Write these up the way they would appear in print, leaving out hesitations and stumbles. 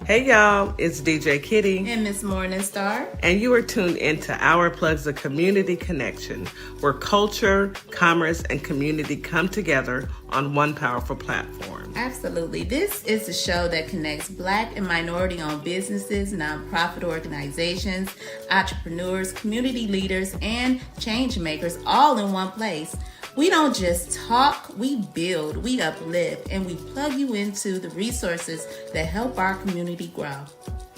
Hey y'all, it's DJ Kitty. And Miss Morningstar. And you are tuned into Our Plugs, a community connection, where culture, commerce, and community come together on one powerful platform. Absolutely. This is a show that connects Black and minority-owned businesses, nonprofit organizations, entrepreneurs, community leaders, and change makers all in one place. We don't just talk, we build, we uplift, and we plug you into the resources that help our community grow.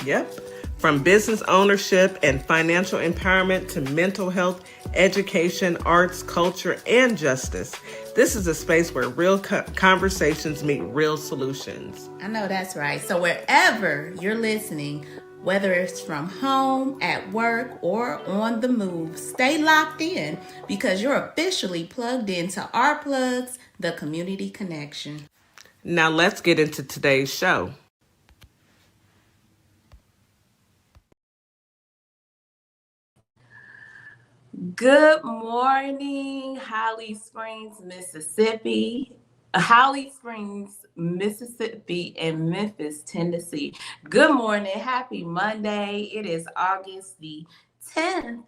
Yep. From business ownership and financial empowerment to mental health, education, arts, culture, and justice, this is a space where real conversations meet real solutions. I know that's right. So wherever you're listening, whether it's from home, at work, or on the move, stay locked in because you're officially plugged into Our Plugs, the community connection. Now let's get into today's show. Good morning, Holly Springs, Mississippi. Holly Springs, Mississippi, and Memphis, Tennessee. Good morning. Happy Monday. It is August the 10th,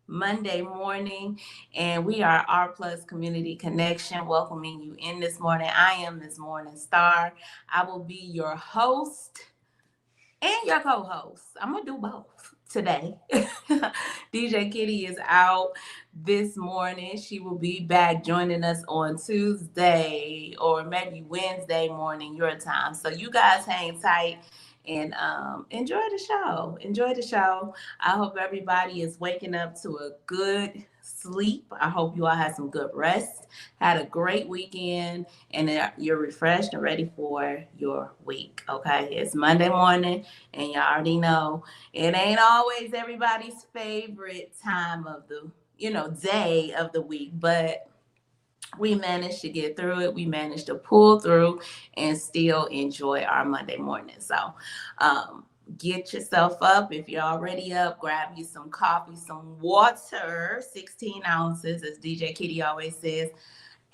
Monday morning, and we are Our Plus Community Connection, welcoming you in this morning. I am Ms. Morningstar. I will be your host and your co-host. I'm going to do both today. DJ Kitty is out this morning. She will be back joining us on Tuesday or maybe Wednesday morning your time. So you guys hang tight and enjoy the show. Enjoy the show. I hope everybody is waking up to a good sleep. I hope you all had some good rest, had a great weekend, and you're refreshed and ready for your week. Okay, it's Monday morning, and you already know it ain't always everybody's favorite time of the day of the week, but we managed to get through it. We managed to pull through and still enjoy our Monday morning. So get yourself up. If you're already up, grab you some coffee, some water, 16 ounces, as DJ Kitty always says,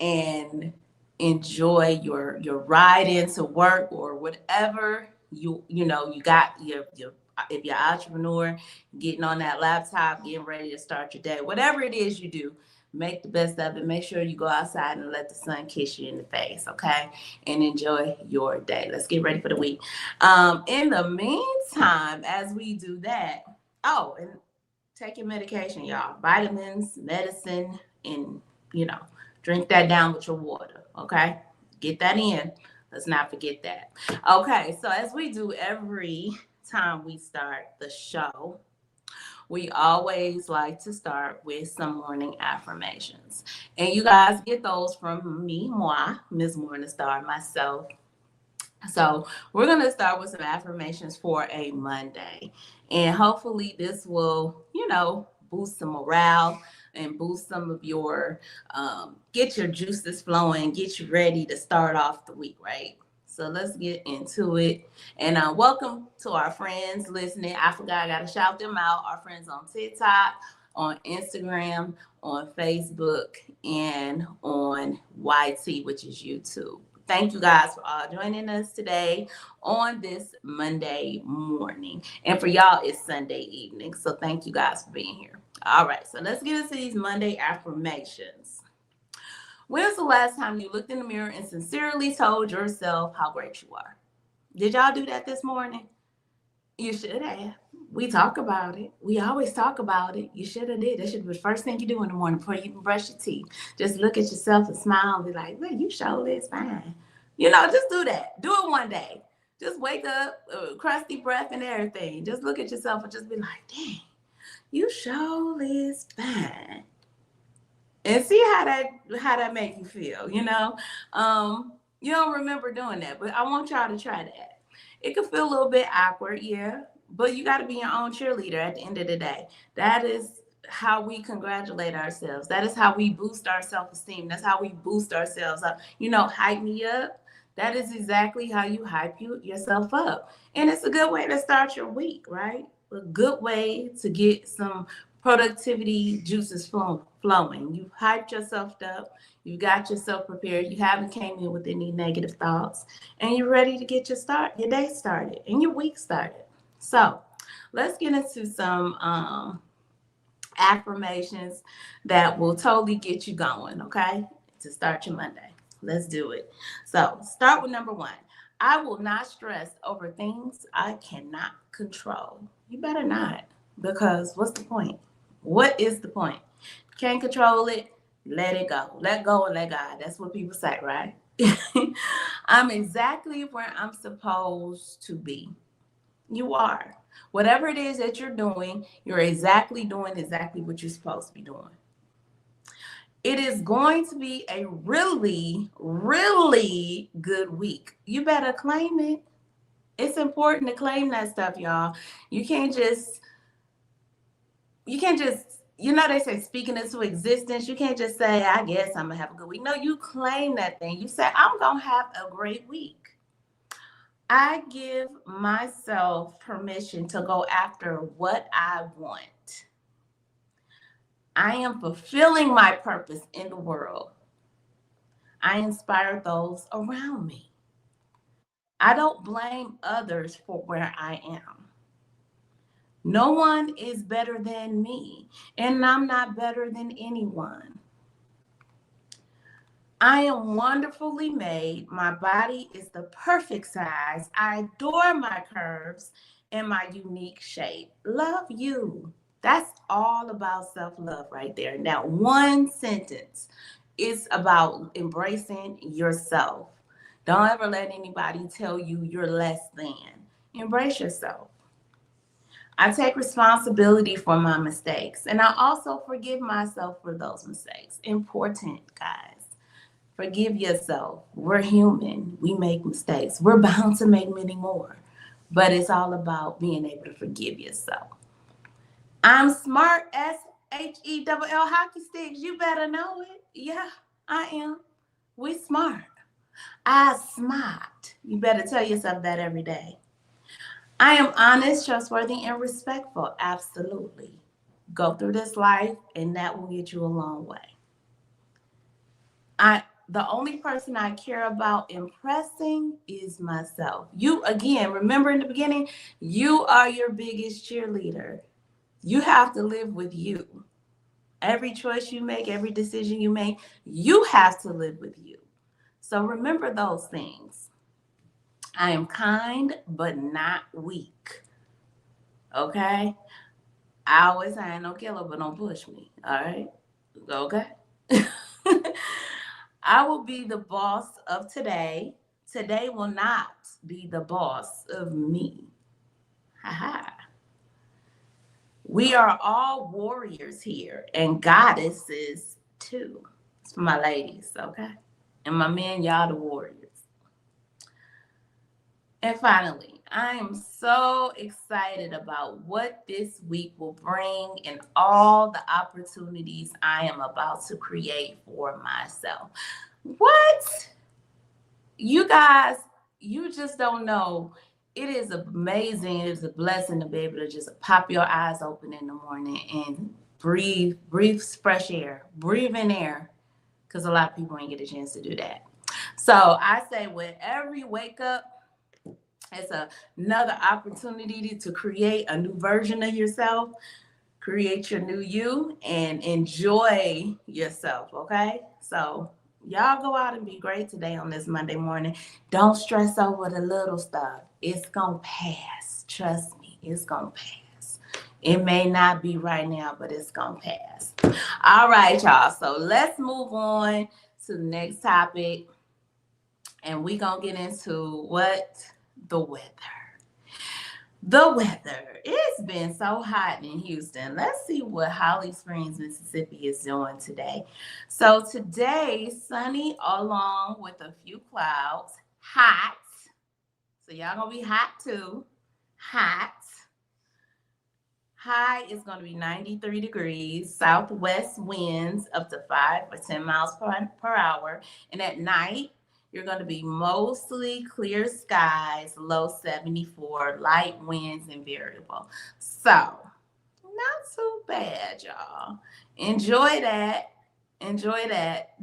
and enjoy your ride into work or whatever you got your if you're an entrepreneur, getting on that laptop, getting ready to start your day, whatever it is you do, make the best of it. Make sure you go outside and let the sun kiss you in the face, okay? And enjoy your day. Let's get ready for the week. In the meantime, as we do that, and take your medication, y'all. Vitamins, medicine, and, drink that down with your water, okay? Get that in. Let's not forget that. Okay, so as we do every time we start the show, we always like to start with some morning affirmations. And you guys get those from me, Ms. Morningstar, myself. So we're going to start with some affirmations for a Monday. And hopefully this will, boost some morale and boost some of your, get your juices flowing, get you ready to start off the week, right? So let's get into it. And welcome to our friends listening. I forgot, I got to shout them out. Our friends on TikTok, on Instagram, on Facebook, and on YT, which is YouTube. Thank you guys for all joining us today on this Monday morning. And for y'all, it's Sunday evening. So thank you guys for being here. All right, so let's get into these Monday affirmations. When's the last time you looked in the mirror and sincerely told yourself how great you are? Did y'all do that this morning? You should have. We talk about it. We always talk about it. You should have did. That should be the first thing you do in the morning before you even brush your teeth. Just look at yourself and smile and be like, well, you sure is fine. Just do that. Do it one day. Just wake up, crusty breath and everything. Just look at yourself and just be like, dang, you sure is fine. And see how that make you feel, You don't remember doing that, but I want y'all to try that. It could feel a little bit awkward, yeah, but you got to be your own cheerleader at the end of the day. That is how we congratulate ourselves. That is how we boost our self-esteem. That's how we boost ourselves up. Hype me up. That is exactly how you hype yourself up. And it's a good way to start your week, right? A good way to get some productivity juices flowing. You've hyped yourself up. You got yourself prepared. You haven't came in with any negative thoughts, and you're ready to get your day started, and your week started. So, let's get into some affirmations that will totally get you going. Okay, to start your Monday. Let's do it. So, start with number one. I will not stress over things I cannot control. You better not, because what's the point? What is the point? Can't control it, let it go. Let go and let God. That's what people say, right? I'm exactly where I'm supposed to be. You are. Whatever it is that you're doing, you're exactly doing exactly what you're supposed to be doing. It is going to be a really, really good week. You better claim it. It's important to claim that stuff, y'all. You can't just they say speaking into existence. You can't just say, I guess I'm gonna have a good week. No, you claim that thing. You say, I'm gonna have a great week. I give myself permission to go after what I want. I am fulfilling my purpose in the world. I inspire those around me. I don't blame others for where I am. No one is better than me, and I'm not better than anyone. I am wonderfully made. My body is the perfect size. I adore my curves and my unique shape. Love you. That's all about self-love right there. Now, one sentence is about embracing yourself. Don't ever let anybody tell you you're less than. Embrace yourself. I take responsibility for my mistakes, and I also forgive myself for those mistakes. Important, guys. Forgive yourself. We're human. We make mistakes. We're bound to make many more. But it's all about being able to forgive yourself. I'm smart, SHELL hockey sticks. You better know it. Yeah, I am. We smart. I smart. You better tell yourself that every day. I am honest, trustworthy, and respectful. Absolutely. Go through this life, and that will get you a long way. The only person I care about impressing is myself. You, again, remember in the beginning, you are your biggest cheerleader. You have to live with you. Every choice you make, every decision you make, you have to live with you. So remember those things. I am kind, but not weak. Okay? I always say I ain't no killer, but don't push me. All right? Okay? I will be the boss of today. Today will not be the boss of me. Ha. We are all warriors here and goddesses too. It's for my ladies, okay? And my men, y'all the warriors. And finally, I am so excited about what this week will bring and all the opportunities I am about to create for myself. What? You guys, you just don't know. It is amazing. It's a blessing to be able to just pop your eyes open in the morning and breathe fresh air, breathe in air, because a lot of people ain't get a chance to do that. So I say, with every wake up, it's another opportunity to create a new version of yourself, create your new you, and enjoy yourself, okay? So y'all go out and be great today on this Monday morning. Don't stress over the little stuff. It's going to pass. Trust me, it's going to pass. It may not be right now, but it's going to pass. All right, y'all. So let's move on to the next topic. And we're going to get into what? The weather. The weather. It's been so hot in Houston. Let's see what Holly Springs, Mississippi is doing today. So today, sunny along with a few clouds. Hot. So y'all going to be hot too. Hot. High is going to be 93 degrees. Southwest winds up to 5 or 10 miles per hour. And at night, you're going to be mostly clear skies, low 74, light winds and variable. So, not too bad, y'all. Enjoy that. Enjoy that.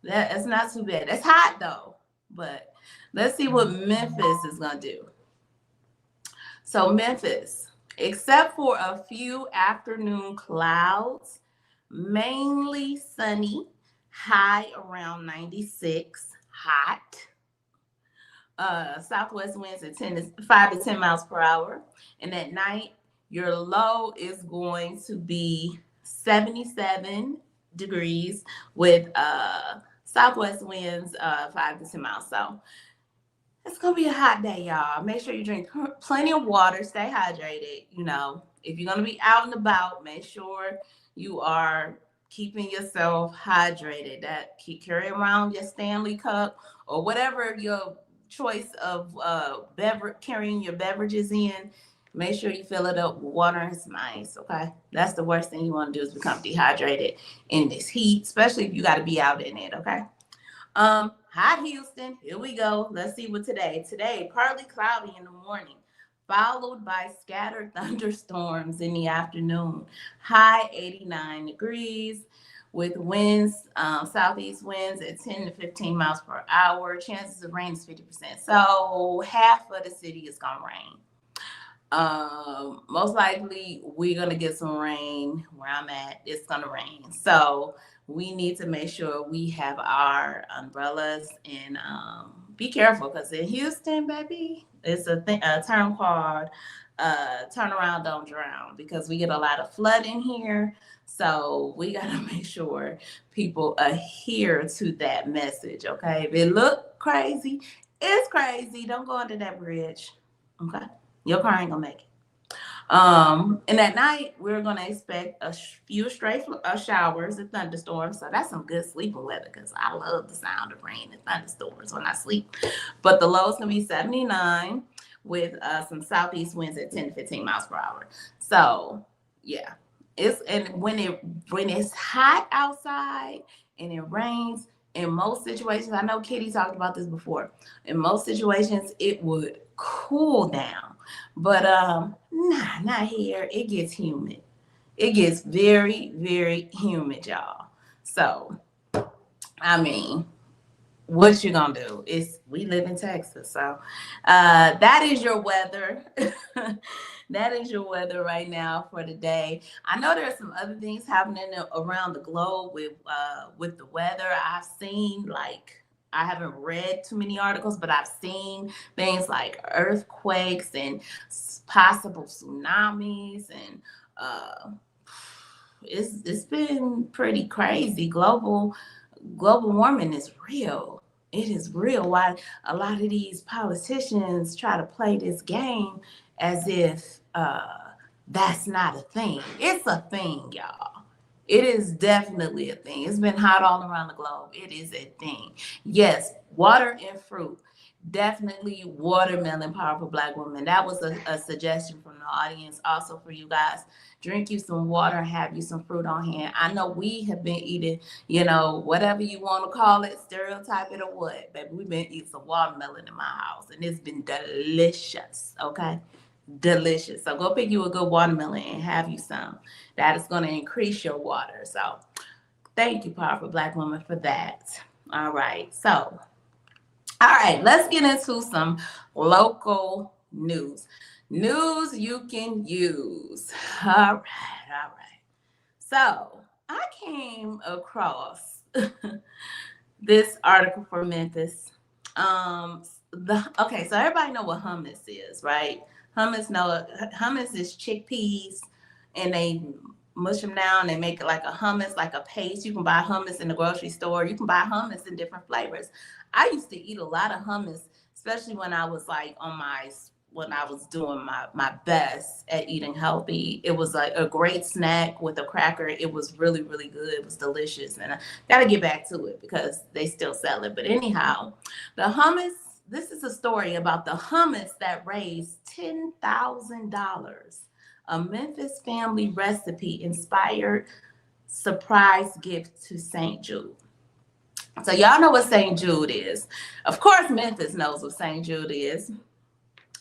That's not too bad. That's hot though. But let's see what Memphis is gonna do. So Memphis, except for a few afternoon clouds, mainly sunny, high around 96, hot. Southwest winds at 5 to 10 miles per hour. And at night, your low is going to be 77 degrees with southwest winds 5 to 10 miles. So it's going to be a hot day, y'all. Make sure you drink plenty of water. Stay hydrated. If you're going to be out and about, make sure you are keeping yourself hydrated. Carry around your Stanley cup or whatever your choice of carrying your beverages in. Make sure you fill it up with water and some ice, okay? That's the worst thing you want to do is become dehydrated in this heat, especially if you got to be out in it, okay? Hot Houston, here we go. Let's see what today. Today, partly cloudy in the morning, followed by scattered thunderstorms in the afternoon. High 89 degrees with winds, southeast winds at 10 to 15 miles per hour. Chances of rain is 50%. So half of the city is going to rain. Most likely we're going to get some rain where I'm at. It's going to rain. So we need to make sure we have our umbrellas and be careful because in Houston, baby, it's a term called turn around, don't drown, because we get a lot of flooding here. So we got to make sure people adhere to that message, okay? If it look crazy, it's crazy. Don't go under that bridge, okay? Your car ain't going to make it. And at night, we're going to expect a few stray showers and thunderstorms. So that's some good sleeping weather because I love the sound of rain and thunderstorms when I sleep. But the low is going to be 79 with some southeast winds at 10 to 15 miles per hour. So, yeah. When it's hot outside and it rains, in most situations, I know Kitty talked about this before. In most situations, it would cool down. But not here. It gets humid. It gets very, very humid, y'all. So, I mean, what you gonna do? We live in Texas, so that is your weather. That is your weather right now for today. I know there's some other things happening around the globe with the weather. I haven't read too many articles, but I've seen things like earthquakes and possible tsunamis, and it's been pretty crazy. Global warming is real. It is real. Why a lot of these politicians try to play this game as if that's not a thing. It's a thing, y'all. It is definitely a thing. It's been hot all around the globe. It is a thing. Yes, water and fruit. Definitely watermelon, powerful Black woman. That was a suggestion from the audience also for you guys. Drink you some water, have you some fruit on hand. I know we have been eating, whatever you want to call it, stereotype it or what. Baby, we've been eating some watermelon in my house, and it's been delicious, okay? Delicious. So go pick you a good watermelon and have you some. That is going to increase your water. So thank you, powerful Black woman, for that. All right. So, all right, let's get into some local news. News you can use. All right. So I came across this article for Memphis. So everybody know what hummus is, right? Hummus is chickpeas, and they mush them down. They make it like a hummus, like a paste. You can buy hummus in the grocery store. You can buy hummus in different flavors. I used to eat a lot of hummus, especially when I was when I was doing my best at eating healthy. It was like a great snack with a cracker. It was really, really good. It was delicious. And I got to get back to it because they still sell it. But anyhow, the hummus, this is a story about the hummus that raised $10,000. A Memphis family recipe inspired surprise gift to St. Jude. So y'all know what St. Jude is. Of course, Memphis knows what St. Jude is.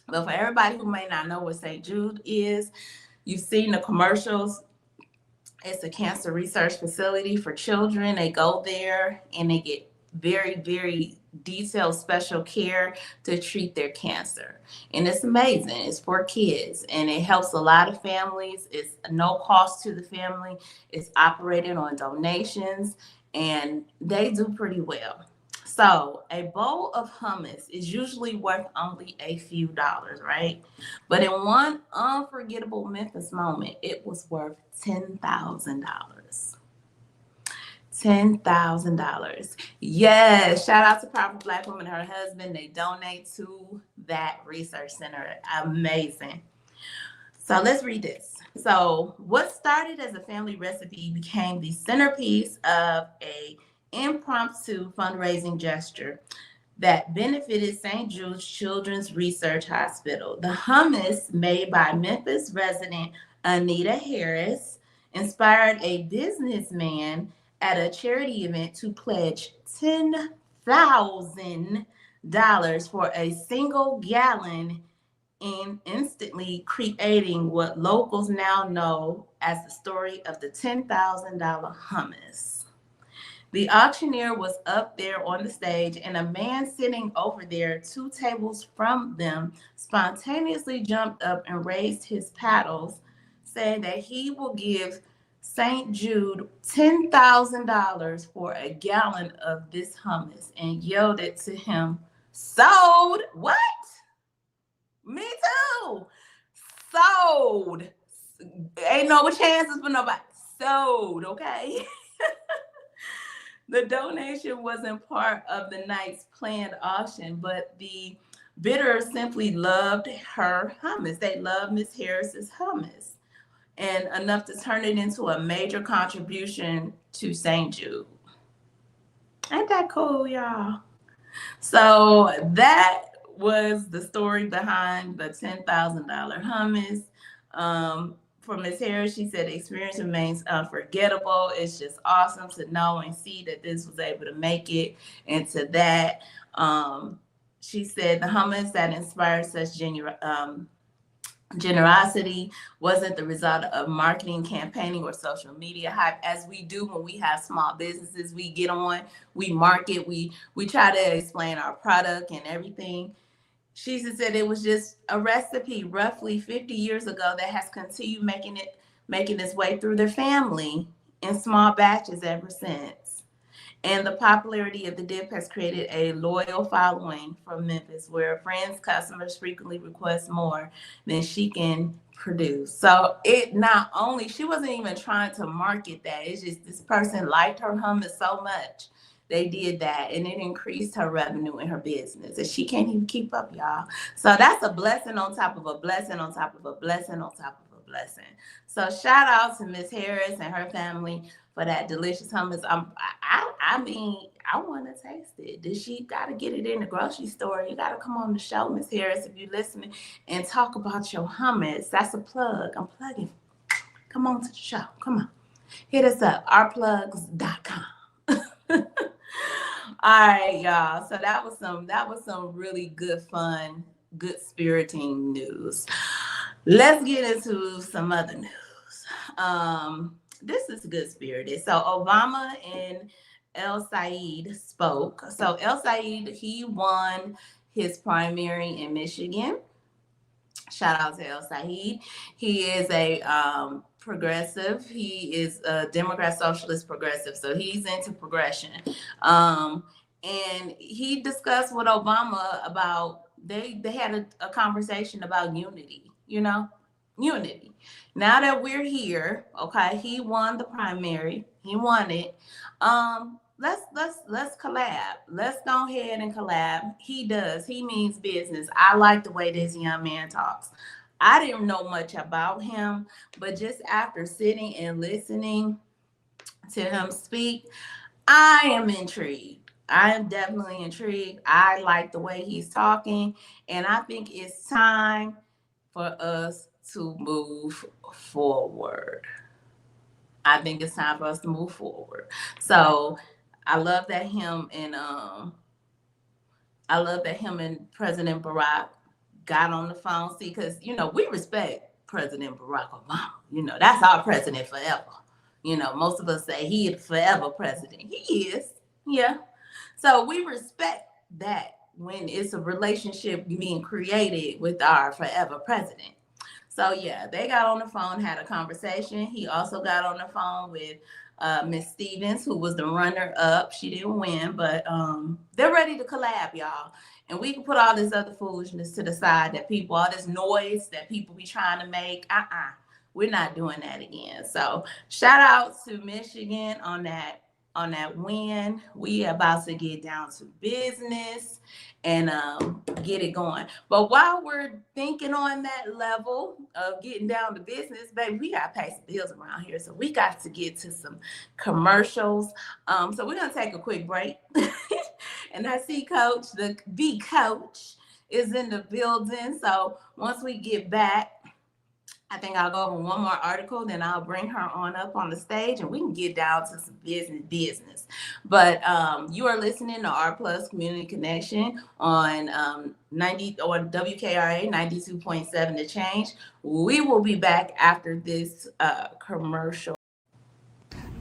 But for everybody who may not know what St. Jude is, You've seen the commercials. It's a cancer research facility for children. They go there and they get very, very detailed special care to treat their cancer. And it's amazing. It's for kids and it helps a lot of families. It's no cost to the family. It's operated on donations and they do pretty well. So a bowl of hummus is usually worth only a few dollars, right? But in one unforgettable Memphis moment, it was worth $10,000. $10,000. Yes, shout out to Powerful Black Woman and her husband. They donate to that research center. Amazing. So let's read this. So, what started as a family recipe became the centerpiece of a impromptu fundraising gesture that benefited St. Jude's Children's Research Hospital. The hummus, made by Memphis resident Anita Harris, inspired a businessman at a charity event to pledge $10,000 for a single gallon, in instantly creating what locals now know as the story of the $10,000 hummus. The auctioneer was up there on the stage, and a man sitting over there, 2 tables from them, spontaneously jumped up and raised his paddles, saying that he will give St. Jude $10,000 for a gallon of this hummus, and yelled it to him, "Sold! What? Me too! Sold! Ain't no chances for nobody. Sold, okay?" The donation wasn't part of the night's planned auction, but the bidders simply loved her hummus. They loved Miss Harris's hummus, and enough to turn it into a major contribution to St. Jude. Ain't that cool, y'all? So that was the story behind the $10,000 hummus. For Ms. Harris, she said the experience remains unforgettable. It's just awesome to know and see that this was able to make it into that. She said the hummus that inspired such generosity wasn't the result of marketing, campaigning, or social media hype, as we do when we have small businesses. We get on, we market, we try to explain our product and everything. She said it was just a recipe roughly 50 years ago that has continued making its way through their family in small batches ever since. And the popularity of the dip has created a loyal following from Memphis, where friends, customers frequently request more than she can produce. So it not only, she wasn't even trying to market that. It's just this person liked her hummus so much. They did that, and it increased her revenue in her business. And she can't even keep up, y'all. So that's a blessing on top of a blessing on top of a blessing on top of a blessing. So shout out to Miss Harris and her family for that delicious hummus. I mean, I want to taste it. Did she got to get it in the grocery store? You got to come on the show, Miss Harris, if you're listening, and talk about your hummus. That's a plug. I'm plugging. Come on to the show. Come on. Hit us up, ourplugs.com. All right, y'all. So that was some really good fun, good spiriting news. Let's get into some other news. This is good spirited. So Obama and El Said spoke. So El Said, he won his primary in Michigan. Shout out to El Said. He is a progressive. He is a Democrat socialist progressive. So he's into progression. And he discussed with Obama about they had a conversation about unity, unity. Now that we're here, okay, he won the primary. He won it. Let's collab. Let's go ahead and collab. He does. He means business. I like the way this young man talks. I didn't know much about him, but just after sitting and listening to him speak, I am intrigued. I am definitely intrigued. I like the way he's talking, and I think it's time for us to move forward. I think it's time for us to move forward. So I love that him and President Barack got on the phone. See, because we respect President Barack Obama. You know, that's our president forever. You know, most of us say he is forever president. He is. Yeah. So we respect that when it's a relationship being created with our forever president. So yeah, they got on the phone, had a conversation. He also got on the phone with Miss Stevens, who was the runner up. She didn't win, but they're ready to collab, y'all. And we can put all this other foolishness to the side that people, all this noise that people be trying to make. We're not doing that again. So shout out to Michigan on that win. We about to get down to business and get it going. But while we're thinking on that level of getting down to business, baby, we got to pay some bills around here. So we got to get to some commercials. So we're going to take a quick break. And I see Coach, the B Coach, is in the building. So once we get back, I think I'll go over one more article, then I'll bring her on up on the stage and we can get down to some business. But you are listening to R Plus Community Connection on 90 or WKRA 92.7 The Change. We will be back after this commercial.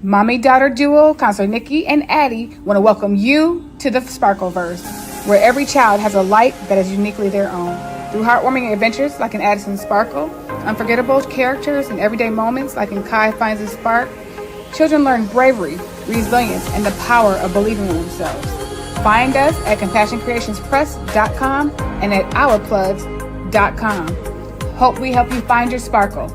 Mommy-daughter duo, Counselor Nikki and Addie, want to welcome you to the Sparkleverse, where every child has a light that is uniquely their own. Through heartwarming adventures like in Addison Sparkle, unforgettable characters and everyday moments like in Kai Finds a Spark, children learn bravery, resilience, and the power of believing in themselves. Find us at CompassionCreationsPress.com and at OurPlugs.com. Hope we help you find your sparkle.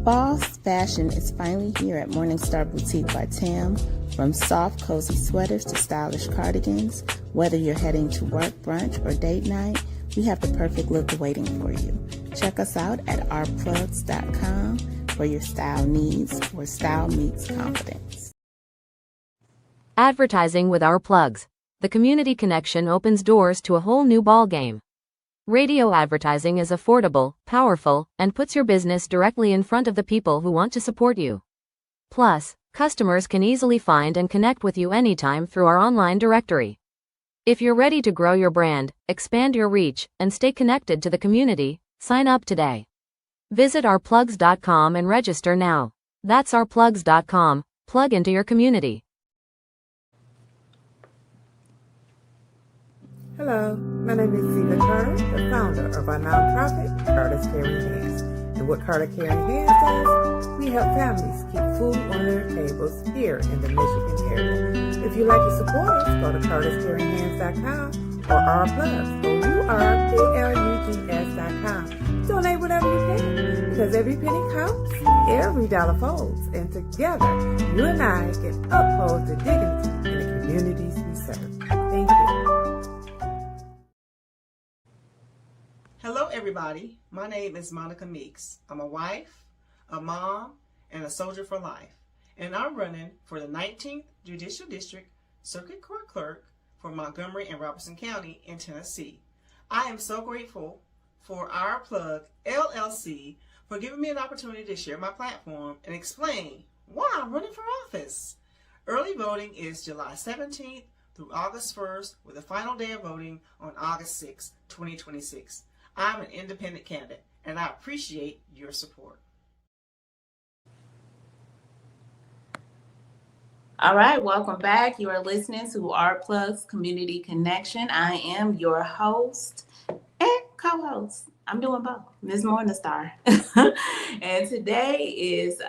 Fall's fashion is finally here at Morningstar Boutique by Tam. From soft, cozy sweaters to stylish cardigans, whether you're heading to work, brunch, or date night, we have the perfect look waiting for you. Check us out at ourplugs.com for your style needs, where style meets confidence. Advertising with Our Plugs. The community connection opens doors to a whole new ballgame. Radio advertising is affordable, powerful, and puts your business directly in front of the people who want to support you. Plus, customers can easily find and connect with you anytime through our online directory. If you're ready to grow your brand, expand your reach, and stay connected to the community, sign up today. Visit ourplugs.com and register now. That's ourplugs.com. Plug into your community. Hello, my name is Sila Carter, the founder of our nonprofit, Carter's Caring Hands. And what Carter Caring Hands does, we help families keep food on their tables here in the Michigan area. If you'd like to support us, go to Carter'sCaringHands.com or ourplugs, OurPlugs.com. Donate whatever you can, because every penny counts, every dollar folds, and together, you and I can uphold the dignity in the communities we serve. Thank you. Hello, everybody. My name is Monica Meeks. I'm a wife, a mom, and a soldier for life. And I'm running for the 19th Judicial District Circuit Court Clerk for Montgomery and Robertson County in Tennessee. I am so grateful for Our Plug LLC for giving me an opportunity to share my platform and explain why I'm running for office. Early voting is July 17th through August 1st, with the final day of voting on August 6, 2026. I'm an independent candidate, and I appreciate your support. All right, welcome back. You are listening to Our Plugs Community Connection. I am your host and co-host. I'm doing both, Ms. Morningstar. And today is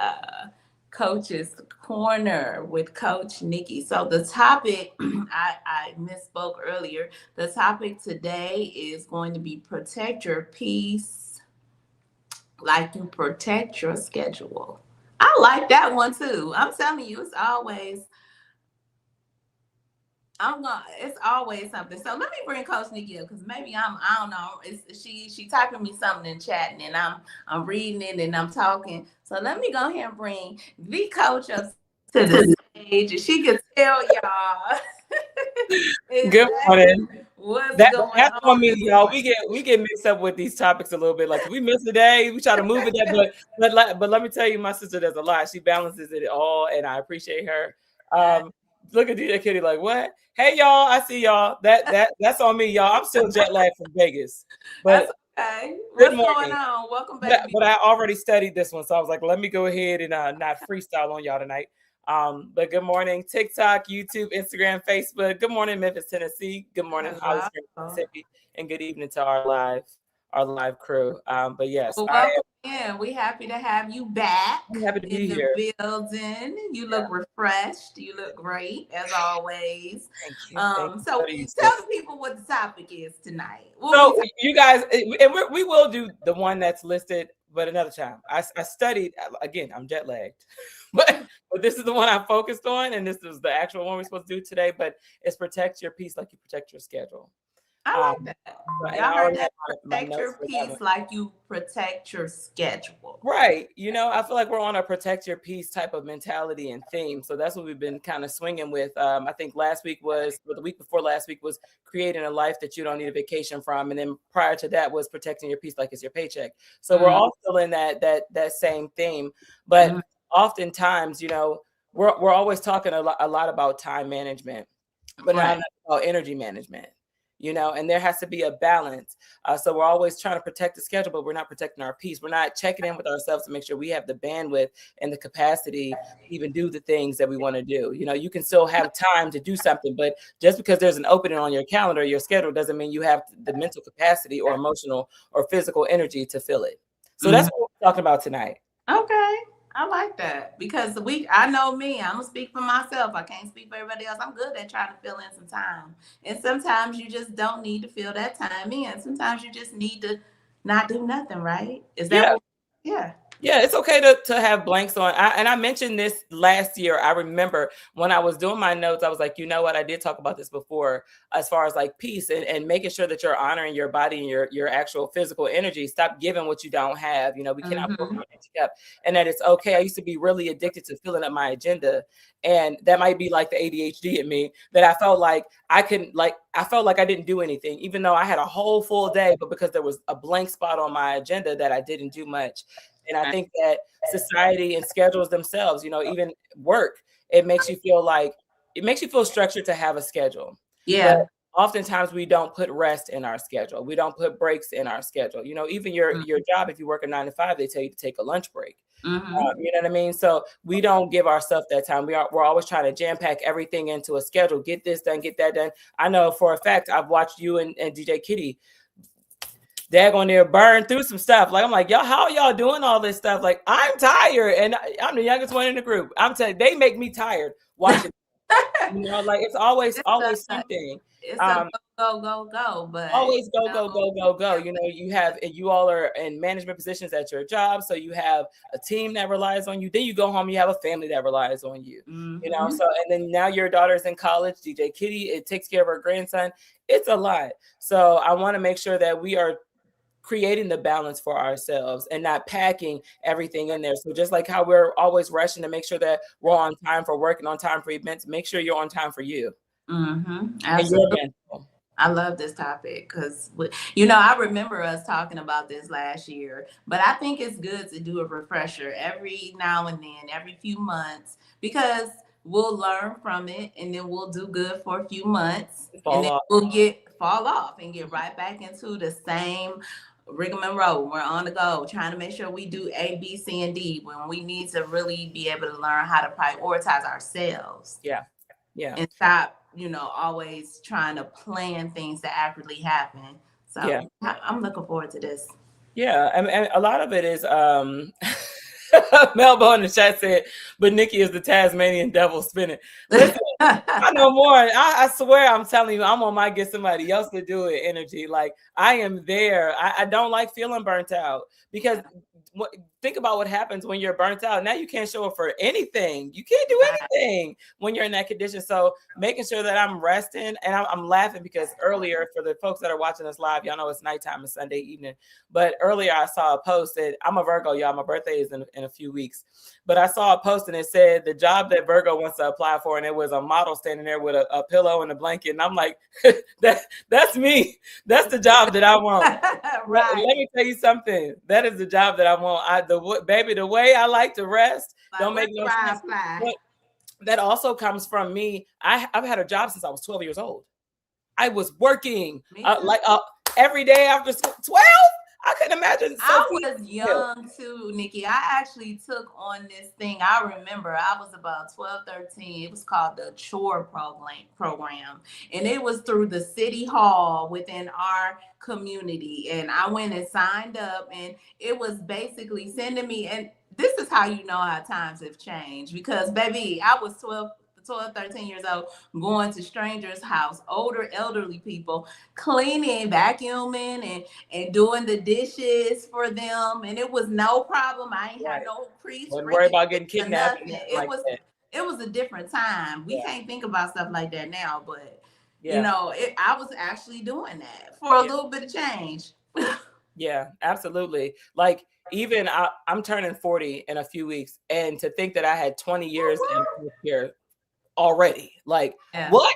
Coach's Corner with Coach Nikki. So the topic, I misspoke earlier. The topic today is going to be protect your peace like you protect your schedule. I like that one too. I'm telling you, it's always something. So let me bring Coach Nikki up, because maybe I don't know. She typing me something in chat, and I'm reading it and I'm talking. So let me go ahead and bring the coach up to the stage, and she can tell y'all. Good morning. That's on me, y'all. We get mixed up with these topics a little bit. Like, we miss a day, we try to move it, but let me tell you, my sister does a lot. She balances it all, and I appreciate her. Look at DJ Kitty like, what? Hey y'all, I see y'all. That's on me, y'all. I'm still jet lagged from Vegas. But that's okay. good What's morning. going on? Welcome back. But I already studied this one, so I was like, let me go ahead and not freestyle on y'all tonight. But good morning, TikTok, YouTube, Instagram, Facebook. Good morning, Memphis, Tennessee. Good morning, Holly Springs, Mississippi, and good evening to our live crew. But yes, Well, welcome in. We're happy to have you back. I'm happy to be in here. The building. You look refreshed. You look great as always. Thank you. So tell the people what the topic is tonight. So you guys, and we will do the one that's listed, but another time. I studied again. I'm jet lagged, but this is the one I focused on, and this is the actual one we're supposed to do today. But it's protect your peace like you protect your schedule. I like that. Y'all heard that? Protect your peace like you protect your schedule. Right. You know, I feel like we're on a protect your peace type of mentality and theme. So that's what we've been kind of swinging with. I think the week before last week was creating a life that you don't need a vacation from. And then prior to that was protecting your peace like it's your paycheck. So we're all still in that same theme. But oftentimes, you know, we're always talking a lot about time management, but not about energy management. You know, and there has to be a balance. So we're always trying to protect the schedule, but we're not protecting our peace. We're not checking in with ourselves to make sure we have the bandwidth and the capacity to even do the things that we want to do. You know, you can still have time to do something, but just because there's an opening on your calendar, your schedule, doesn't mean you have the mental capacity or emotional or physical energy to fill it. So that's what we're talking about tonight. Okay. I like that because I know me, I'm gonna speak for myself. I can't speak for everybody else. I'm good at trying to fill in some time. And sometimes you just don't need to fill that time in. Sometimes you just need to not do nothing, right? Is that Yeah, it's okay to have blanks on. And I mentioned this last year. I remember when I was doing my notes, I was like, you know what? I did talk about this before as far as like peace and making sure that you're honoring your body and your actual physical energy. Stop giving what you don't have. You know, we cannot pour an empty cup. And that it's okay. I used to be really addicted to filling up my agenda. And that might be like the ADHD in me that I felt like I felt like I didn't do anything, even though I had a whole full day, but because there was a blank spot on my agenda that I didn't do much. And I think that society and schedules themselves, you know, even work, it makes you feel structured to have a schedule. Yeah. But oftentimes we don't put rest in our schedule. We don't put breaks in our schedule. You know, even your job, if you work a 9 to 5, they tell you to take a lunch break. You know what I mean? So we don't give ourselves that time. We're always trying to jam pack everything into a schedule. Get this done, get that done. I know for a fact, I've watched you and DJ Kitty daggone there burn through some stuff. Like, I'm like, y'all, how are y'all doing all this stuff? Like, I'm tired. And I'm the youngest one in the group. I'm telling you, they make me tired watching. You know, like it's always something. It's a go, but always go. You know, you all are in management positions at your job. So you have a team that relies on you. Then you go home, you have a family that relies on you. You know, so and then now your daughter's in college, DJ Kitty, it takes care of her grandson. It's a lot. So I want to make sure that we are creating the balance for ourselves and not packing everything in there. So just like how we're always rushing to make sure that we're on time for work and on time for events, make sure you're on time for you. Absolutely. I love this topic because, you know, I remember us talking about this last year, but I think it's good to do a refresher every now and then, every few months, because we'll learn from it and then we'll do good for a few months and then we'll fall off and get right back into the same rigmarole. We're on the go trying to make sure we do A, B, C, and D when we need to really be able to learn how to prioritize ourselves. Yeah. And stop, you know, always trying to plan things to accurately happen. So I'm looking forward to this. Yeah. And a lot of it is Melbo in the chat said, but Nikki is the Tasmanian devil spinning. Listen, I know more. I swear I'm telling you, I'm on my get somebody else to do it energy. Like I am there. I don't like feeling burnt out because think about what happens when you're burnt out. Now you can't show up for anything. You can't do anything when you're in that condition. So making sure that I'm resting, and I'm laughing because earlier, for the folks that are watching us live, y'all know it's nighttime, it's Sunday evening. But earlier I saw a post that I'm a Virgo, y'all. My birthday is in a few weeks. But I saw a post and it said the job that Virgo wants to apply for, and it was a model standing there with a pillow and a blanket. And I'm like, that's me. That's the job that I want. Let me tell you something. That is the job that I want. The way I like to rest don't make no sense. that also comes from me. I've had a job since I was 12 years old. I was working every day after school. 12? I couldn't imagine. I was young too, Nikki. I actually took on this thing. I remember I was about 12, 13. It was called the Chore program. And it was through the city hall within our community. And I went and signed up, and it was basically sending me, and this is how you know how times have changed, because baby, I was 12, 13 years old, going to strangers' house, older elderly people, cleaning, vacuuming, and doing the dishes for them. And it was no problem. I ain't had no priest. Wasn't worried about getting kidnapped. It was a different time. We can't think about stuff like that now, but you know, I was actually doing that for a little bit of change. Yeah, absolutely. Like, even I'm turning 40 in a few weeks, and to think that I had 20 years in here already, like, what?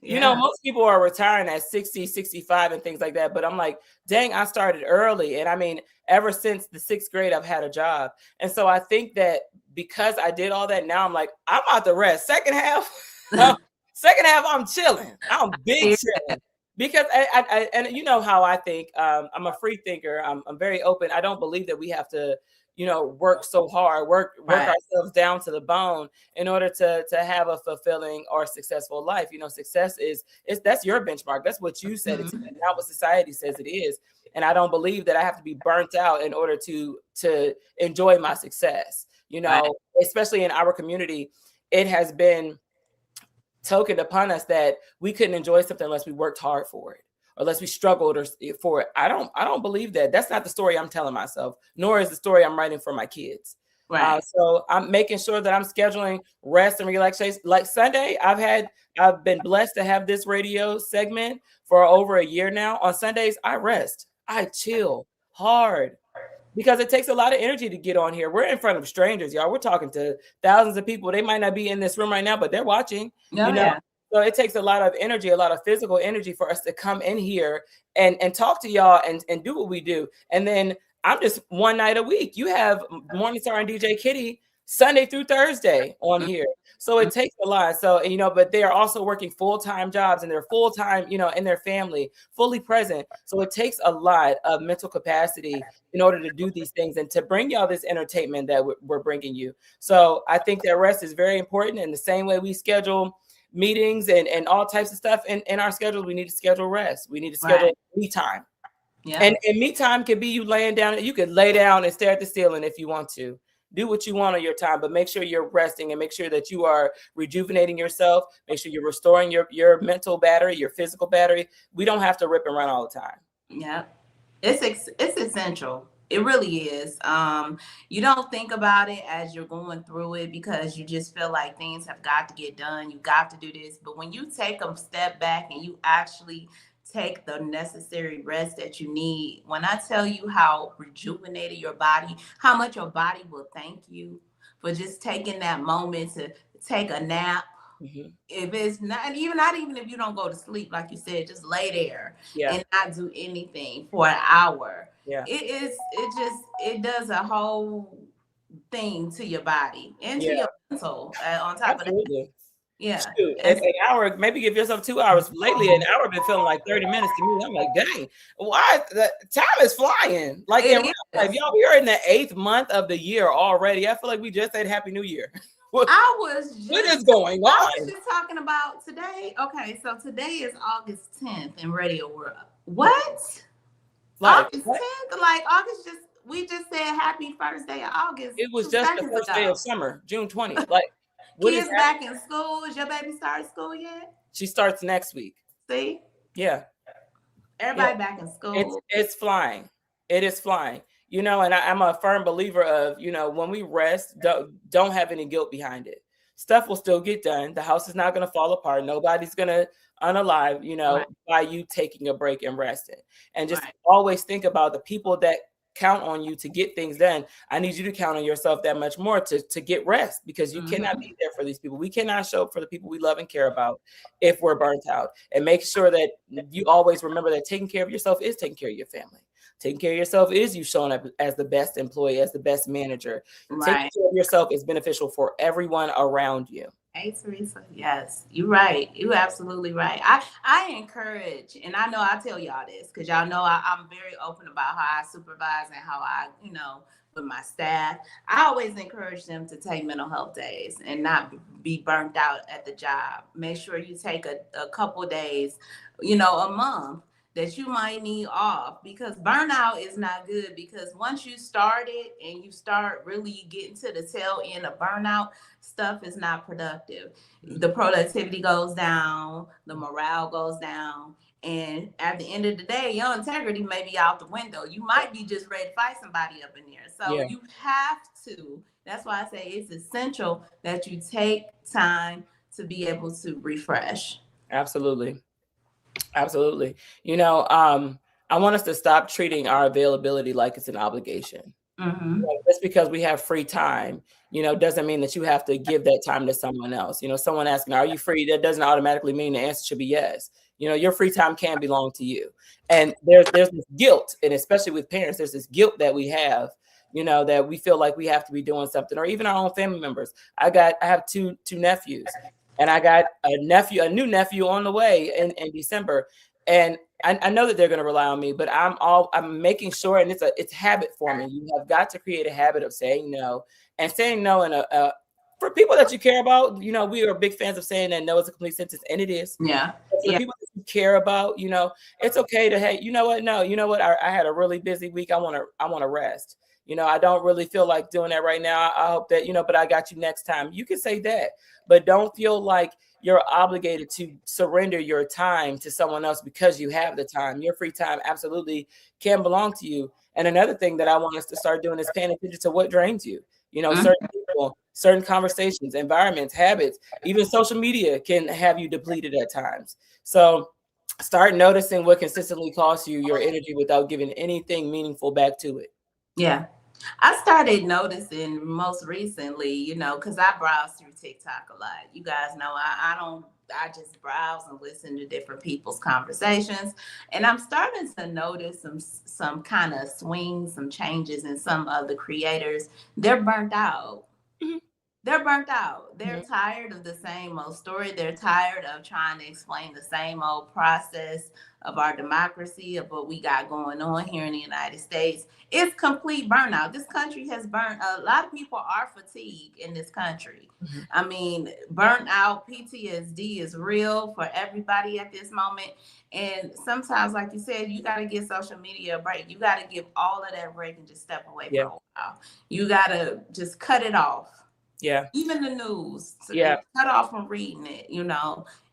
You know, most people are retiring at 60, 65 and things like that. But I'm like, dang, I started early. And I mean, ever since the 6th grade, I've had a job. And so I think that because I did all that, now I'm like, I'm out to rest. Second half, I'm chilling. I'm big chilling. Because I and you know how I think. I'm a free thinker. I'm very open. I don't believe that we have to, you know, work so hard, work ourselves down to the bone in order to have a fulfilling or successful life. You know, success is that's your benchmark. That's what you said. It's not what society says it is. And I don't believe that I have to be burnt out in order to enjoy my success. You know, especially in our community, it has been tokened upon us that we couldn't enjoy something unless we worked hard for it, or unless we struggled for it. I don't believe that. That's not the story I'm telling myself, nor is the story I'm writing for my kids. So I'm making sure that I'm scheduling rest and relaxation. Like Sunday, I've been blessed to have this radio segment for over a year now. On Sundays, I rest, I chill hard, because it takes a lot of energy to get on here. We're in front of strangers, y'all. We're talking to thousands of people. They might not be in this room right now, but they're watching. You know? So it takes a lot of energy, a lot of physical energy for us to come in here and talk to y'all and do what we do. And then I'm just one night a week. You have Morningstar and DJ Kitty Sunday through Thursday on here. So it takes a lot. So, you know, but they are also working full-time jobs, and they're full-time, you know, in their family, fully present. So it takes a lot of mental capacity in order to do these things and to bring y'all this entertainment that we're bringing you. So I think that rest is very important. In the same way we schedule meetings and all types of stuff in our schedule, we need to schedule rest. We need to schedule me time. And me time could be you laying down. You could lay down and stare at the ceiling if you want to. Do what you want on your time, but make sure you're resting and make sure that you are rejuvenating yourself. Make sure you're restoring your mental battery, your physical battery. We don't have to rip and run all the time. Yeah, it's essential. It really is. You don't think about it as you're going through it because you just feel like things have got to get done. You got to do this. But when you take a step back and you actually take the necessary rest that you need, when I tell you how rejuvenated your body, how much your body will thank you for just taking that moment to take a nap. If it's not even if you don't go to sleep, like you said, just lay there and not do anything for an hour. It does a whole thing to your body and to your mental on top of that. Yeah. Shoot, an hour, maybe give yourself 2 hours. Lately, an hour been feeling like 30 minutes to me. I'm like, dang, why? The time is flying. Like in real life, y'all, we're in the 8th month of the year already. I feel like we just said Happy New Year. What is going on? I was just talking about today. Okay, so today is August 10th in Radio World. What? Like, August 10th? Like August we just said happy first day of August. It was just the first day of summer, June 20th. Like, kids back in school. Is your baby started school yet? She starts next week. See? Yeah. Everybody back in school. It's flying. It is flying. You know, and I'm a firm believer of, you know, when we rest, don't have any guilt behind it. Stuff will still get done. The house is not going to fall apart. Nobody's going to unalive, you know, by you taking a break and resting. And just always think about the people that count on you to get things done. I need you to count on yourself that much more to get rest, because you cannot be there for these people. We cannot show up for the people we love and care about if we're burnt out. And make sure that you always remember that taking care of yourself is taking care of your family. Taking care of yourself is you showing up as the best employee, as the best manager. Taking care of yourself is beneficial for everyone around you. Hey, Teresa. Yes, you're right. You're absolutely right. I encourage, and I know I tell y'all this because y'all know I'm very open about how I supervise and how I, with my staff. I always encourage them to take mental health days and not be burnt out at the job. Make sure you take a couple days, a month that you might need off because burnout is not good because once you start it and you start really getting to the tail end of burnout, stuff is not productive. The productivity goes down, the morale goes down, and at the end of the day, your integrity may be out the window. You might be just ready to fight somebody up in there. So Yeah. you have to, that's why I say it's essential that you take time to be able to refresh. Absolutely. Absolutely. I want us to stop treating our availability like it's an obligation. Mm-hmm. Just because we have free time, doesn't mean that you have to give that time to someone else. Someone asking, are you free? That doesn't automatically mean the answer should be yes. Your free time can belong to you. And there's this guilt, and especially with parents, there's this guilt that we have, that we feel like we have to be doing something, or even our own family members. I have two nephews, and I got a new nephew on the way in December. And I know that they're going to rely on me, but I'm making sure, and it's habit forming. You have got to create a habit of saying no, and saying no in for people that you care about. We are big fans of saying that no is a complete sentence, and it is. Yeah. For the people that you care about, it's okay to, hey, you know what? No, you know what? I had a really busy week. I want to rest. I don't really feel like doing that right now. I hope that, but I got you next time. You can say that, but don't feel like you're obligated to surrender your time to someone else because you have the time. Your free time absolutely can belong to you. And another thing that I want us to start doing is paying attention to what drains you. Certain people, certain conversations, environments, habits, even social media can have you depleted at times. So start noticing what consistently costs you your energy without giving anything meaningful back to it. Yeah. I started noticing most recently, because I browse through TikTok a lot. You guys know I just browse and listen to different people's conversations. And I'm starting to notice some kind of swings, some changes in some of the creators. They're burnt out. Mhm. They're burnt out. They're Mhm. tired of the same old story. They're tired of trying to explain the same old process of our democracy, of what we got going on here in the United States. It's complete burnout. This country has burned. A lot of people are fatigued in this country. Mhm. I mean, burnout, PTSD is real for everybody at this moment. And sometimes, like you said, you got to give social media a break. You got to give all of that break and just step away for Yeah. a while. You got to just cut it off. Yeah. Even the news. So Yeah. cut off from reading it.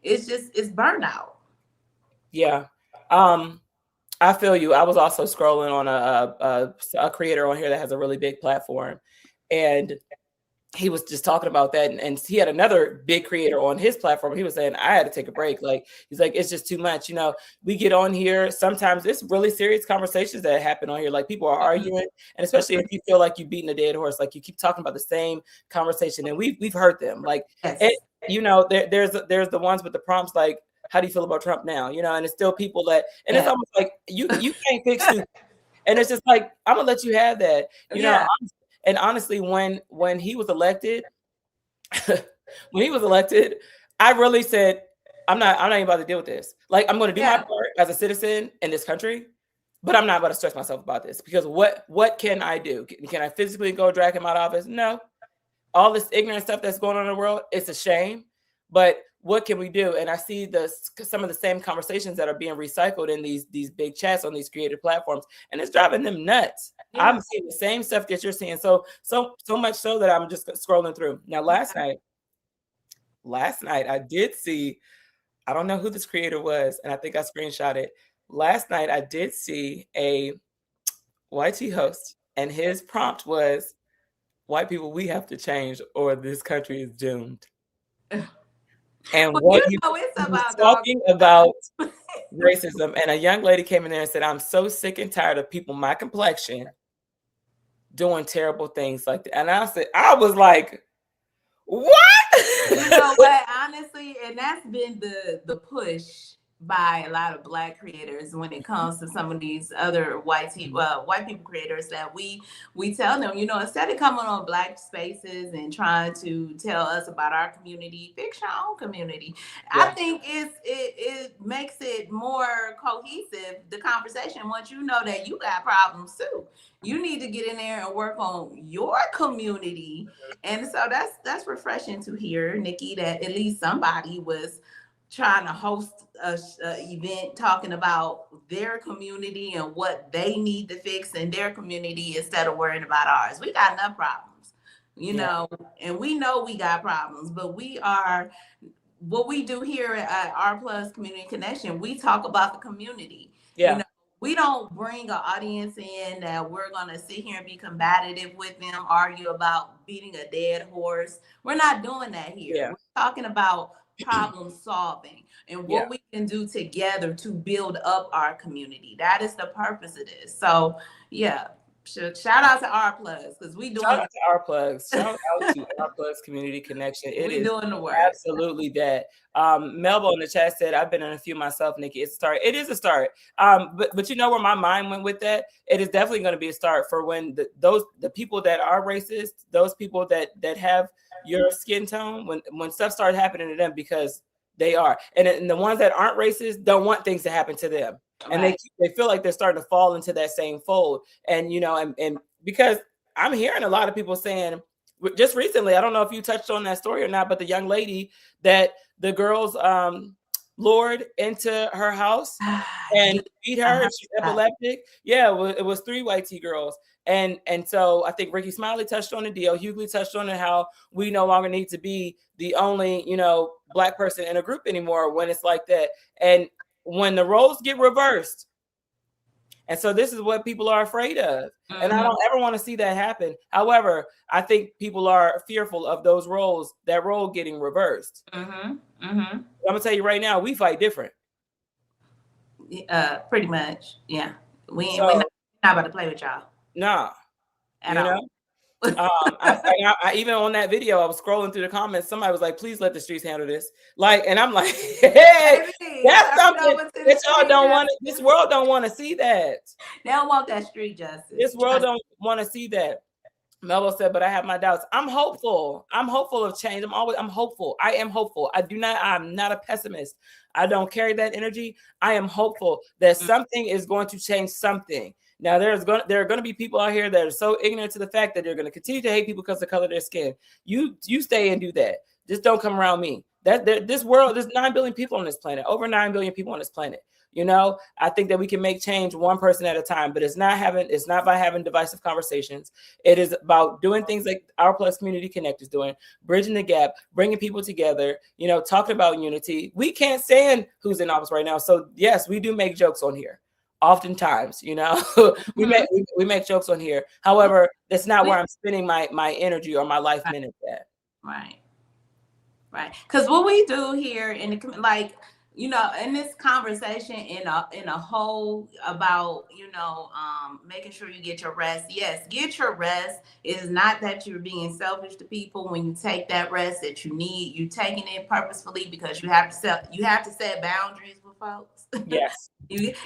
It's burnout. Yeah. I feel you. I was also scrolling on a creator on here that has a really big platform, and he was just talking about that, and he had another big creator on his platform. He was saying, I had to take a break. Like, he's like, it's just too much. We get on here. Sometimes it's really serious conversations that happen on here. Like, people are arguing, and especially if you feel like you're beating a dead horse, like you keep talking about the same conversation, and we've heard them. Like, Yes. there's the ones with the prompts like, how do you feel about Trump now? And it's still people that, and it's almost like you can't fix stupid. And it's just like, I'm gonna let you have that. Yeah. And honestly, when he was elected, I really said, I'm not even about to deal with this. Like, I'm going to do my part as a citizen in this country, but I'm not about to stress myself about this because what can I do? Can I physically go drag him out of office? No. All this ignorant stuff that's going on in the world, it's a shame. But what can we do? And I see some of the same conversations that are being recycled in these big chats on these creative platforms, and it's driving them nuts. Yeah. I'm seeing the same stuff that you're seeing. So much so that I'm just scrolling through. Now, last night I did see, I don't know who this creator was, and I think I screenshot it. Last night I did see a YT host, and his prompt was, white people, we have to change or this country is doomed. And what he was talking about racism, and a young lady came in there and said, I'm so sick and tired of people my complexion doing terrible things like that. And I was like, what? You know what? Honestly, and that's been the push by a lot of Black creators when it comes to some of these other white people creators that we tell them, you know, instead of coming on Black spaces and trying to tell us about our community, fix your own community. Yeah. I think it makes it more cohesive, the conversation, once you know that you got problems too. You need to get in there and work on your community. And so that's refreshing to hear, Nikki, that at least somebody was trying to host a event talking about their community and what they need to fix in their community instead of worrying about ours. We got enough problems, you know, and we know we got problems, but we are, what we do here at R Plus Community Connection, we talk about the community. Yeah. You know, we don't bring an audience in that we're going to sit here and be combative with them, argue about beating a dead horse. We're not doing that here. Yeah. We're talking about problem solving and what we can do together to build up our community. That is the purpose of this. So yeah, shout out to R Plus, because we doing shout out to R Plus. Shout out to R Plus Community Connection. It is doing the work. Absolutely that. Melba in the chat said, I've been in a few myself, Nikki. It's a start. It is a start. But you know where my mind went with that? It is definitely going to be a start for when the people that are racist, those people that have your skin tone, when stuff starts happening to them, because they are, and the ones that aren't racist don't want things to happen to them, and they feel like they're starting to fall into that same fold. And you know, and because I'm hearing a lot of people saying, just recently, I don't know if you touched on that story or not, but the young lady that the girls lured into her house and beat her, and she's epileptic. Yeah, it was 3 white tea girls. And so I think Ricky Smiley touched on the deal. Hughley touched on it, how we no longer need to be the only, you know, Black person in a group anymore when it's like that. And when the roles get reversed, and so this is what people are afraid of. Mm-hmm. And I don't ever want to see that happen. However, I think people are fearful of those roles, that role getting reversed. Mm-hmm. Mm-hmm. I'm going to tell you right now, we fight different. Pretty much. Yeah. We're not about to play with y'all. Nah. At all. I even on that video, I was scrolling through the comments. Somebody was like, "Please let the streets handle this." Like, and I'm like, "Hey, that's something that y'all don't want. This world don't want to see that. They don't want that street justice. This world don't want to see that." Melville said, "But I have my doubts. I'm hopeful. I'm hopeful of change. I'm hopeful. I am hopeful. I'm not a pessimist. I don't carry that energy. I am hopeful that something is going to change something." Now, there are going to be people out here that are so ignorant to the fact that they're going to continue to hate people because of the color of their skin. You stay and do that. Just don't come around me. This world, there's 9 billion people on this planet, over 9 billion people on this planet. You know, I think that we can make change one person at a time, but it's not by having divisive conversations. It is about doing things like our Plus Community Connect is doing, bridging the gap, bringing people together, you know, talking about unity. We can't stand who's in office right now. So yes, we do make jokes on here. Oftentimes, you know, we make jokes on here. However, that's not where I'm spending my energy or my life minutes at. Right. Because what we do here in the, like, you know, in this conversation in a whole about, you know, making sure you get your rest. Yes, get your rest. It is not that you're being selfish to people when you take that rest that you need. You're taking it purposefully because you have to set boundaries with folks. Yes.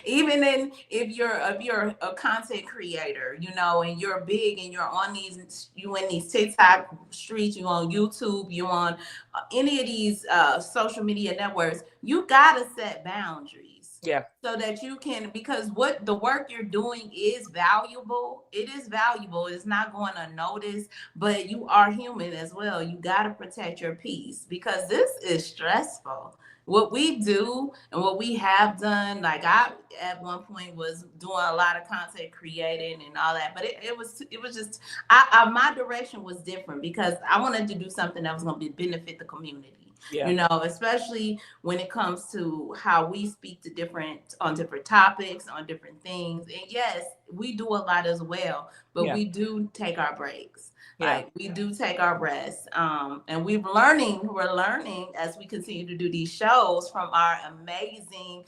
Even if you're a content creator, you know, and you're big and you're on you in these TikTok streets, you on YouTube, you on any of these social media networks, you gotta set boundaries. Yeah. So that you can, because what the work you're doing is valuable. It is valuable. It's not going unnoticed, but you are human as well. You gotta protect your peace because this is stressful. What we do and what we have done, like I at one point was doing a lot of content creating and all that, but it was just my direction was different because I wanted to do something that was going to benefit the community. Yeah. You know, especially when it comes to how we speak to different topics, on different things. And yes, we do a lot as well, but we do take our breaks. Yeah. Like we do take our rest. And we're learning as we continue to do these shows from our amazing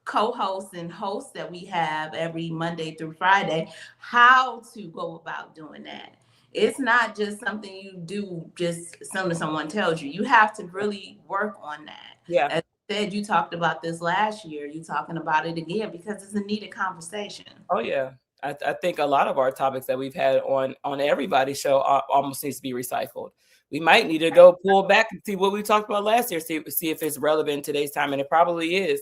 co-hosts and hosts that we have every Monday through Friday, how to go about doing that. It's not just something you do just as soon as someone tells you. You have to really work on that. Yeah. said you talked about this last year. You talking about it again because it's a needed conversation. Oh yeah. I think a lot of our topics that we've had on everybody's show almost needs to be recycled. We might need to go pull back and see what we talked about last year, see if it's relevant in today's time, and it probably is.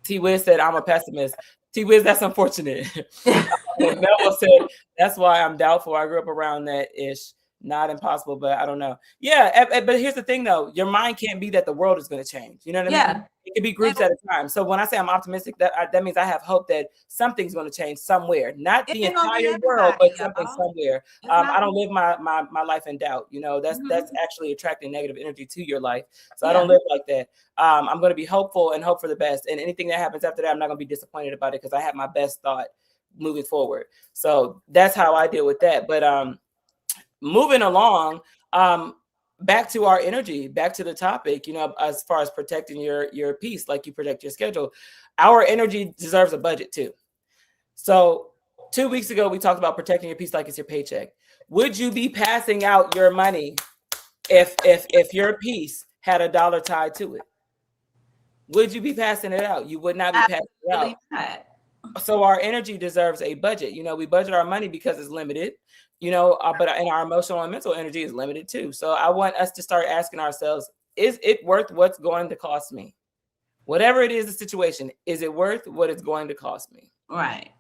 T Wiz said, I'm a pessimist. T Wiz, that's unfortunate. Melville said, that's why I'm doubtful. I grew up around that ish. Not impossible, but I don't know. Yeah, but here's the thing, though. Your mind can't be that the world is going to change. You know what I mean? It could be groups at a time. So when I say I'm optimistic, that means I have hope that something's going to change somewhere. Not the entire world, but something somewhere. I don't live my life in doubt. You know, that's actually attracting negative energy to your life. So I don't live like that. I'm going to be hopeful and hope for the best. And anything that happens after that, I'm not going to be disappointed about it because I have my best thought moving forward. So that's how I deal with that. But moving along, back to our energy, back to the topic, you know, as far as protecting your peace, like you protect your schedule, our energy deserves a budget too. So 2 weeks ago, we talked about protecting your peace like it's your paycheck. Would you be passing out your money if your peace had $1 tied to it? Would you be passing it out? You would not be passing it out. Not. So our energy deserves a budget. You know, we budget our money because it's limited, you know, but and our emotional and mental energy is limited too. So I want us to start asking ourselves, is it worth what's going to cost me? Whatever it is, the situation, is it worth what it's going to cost me? Right.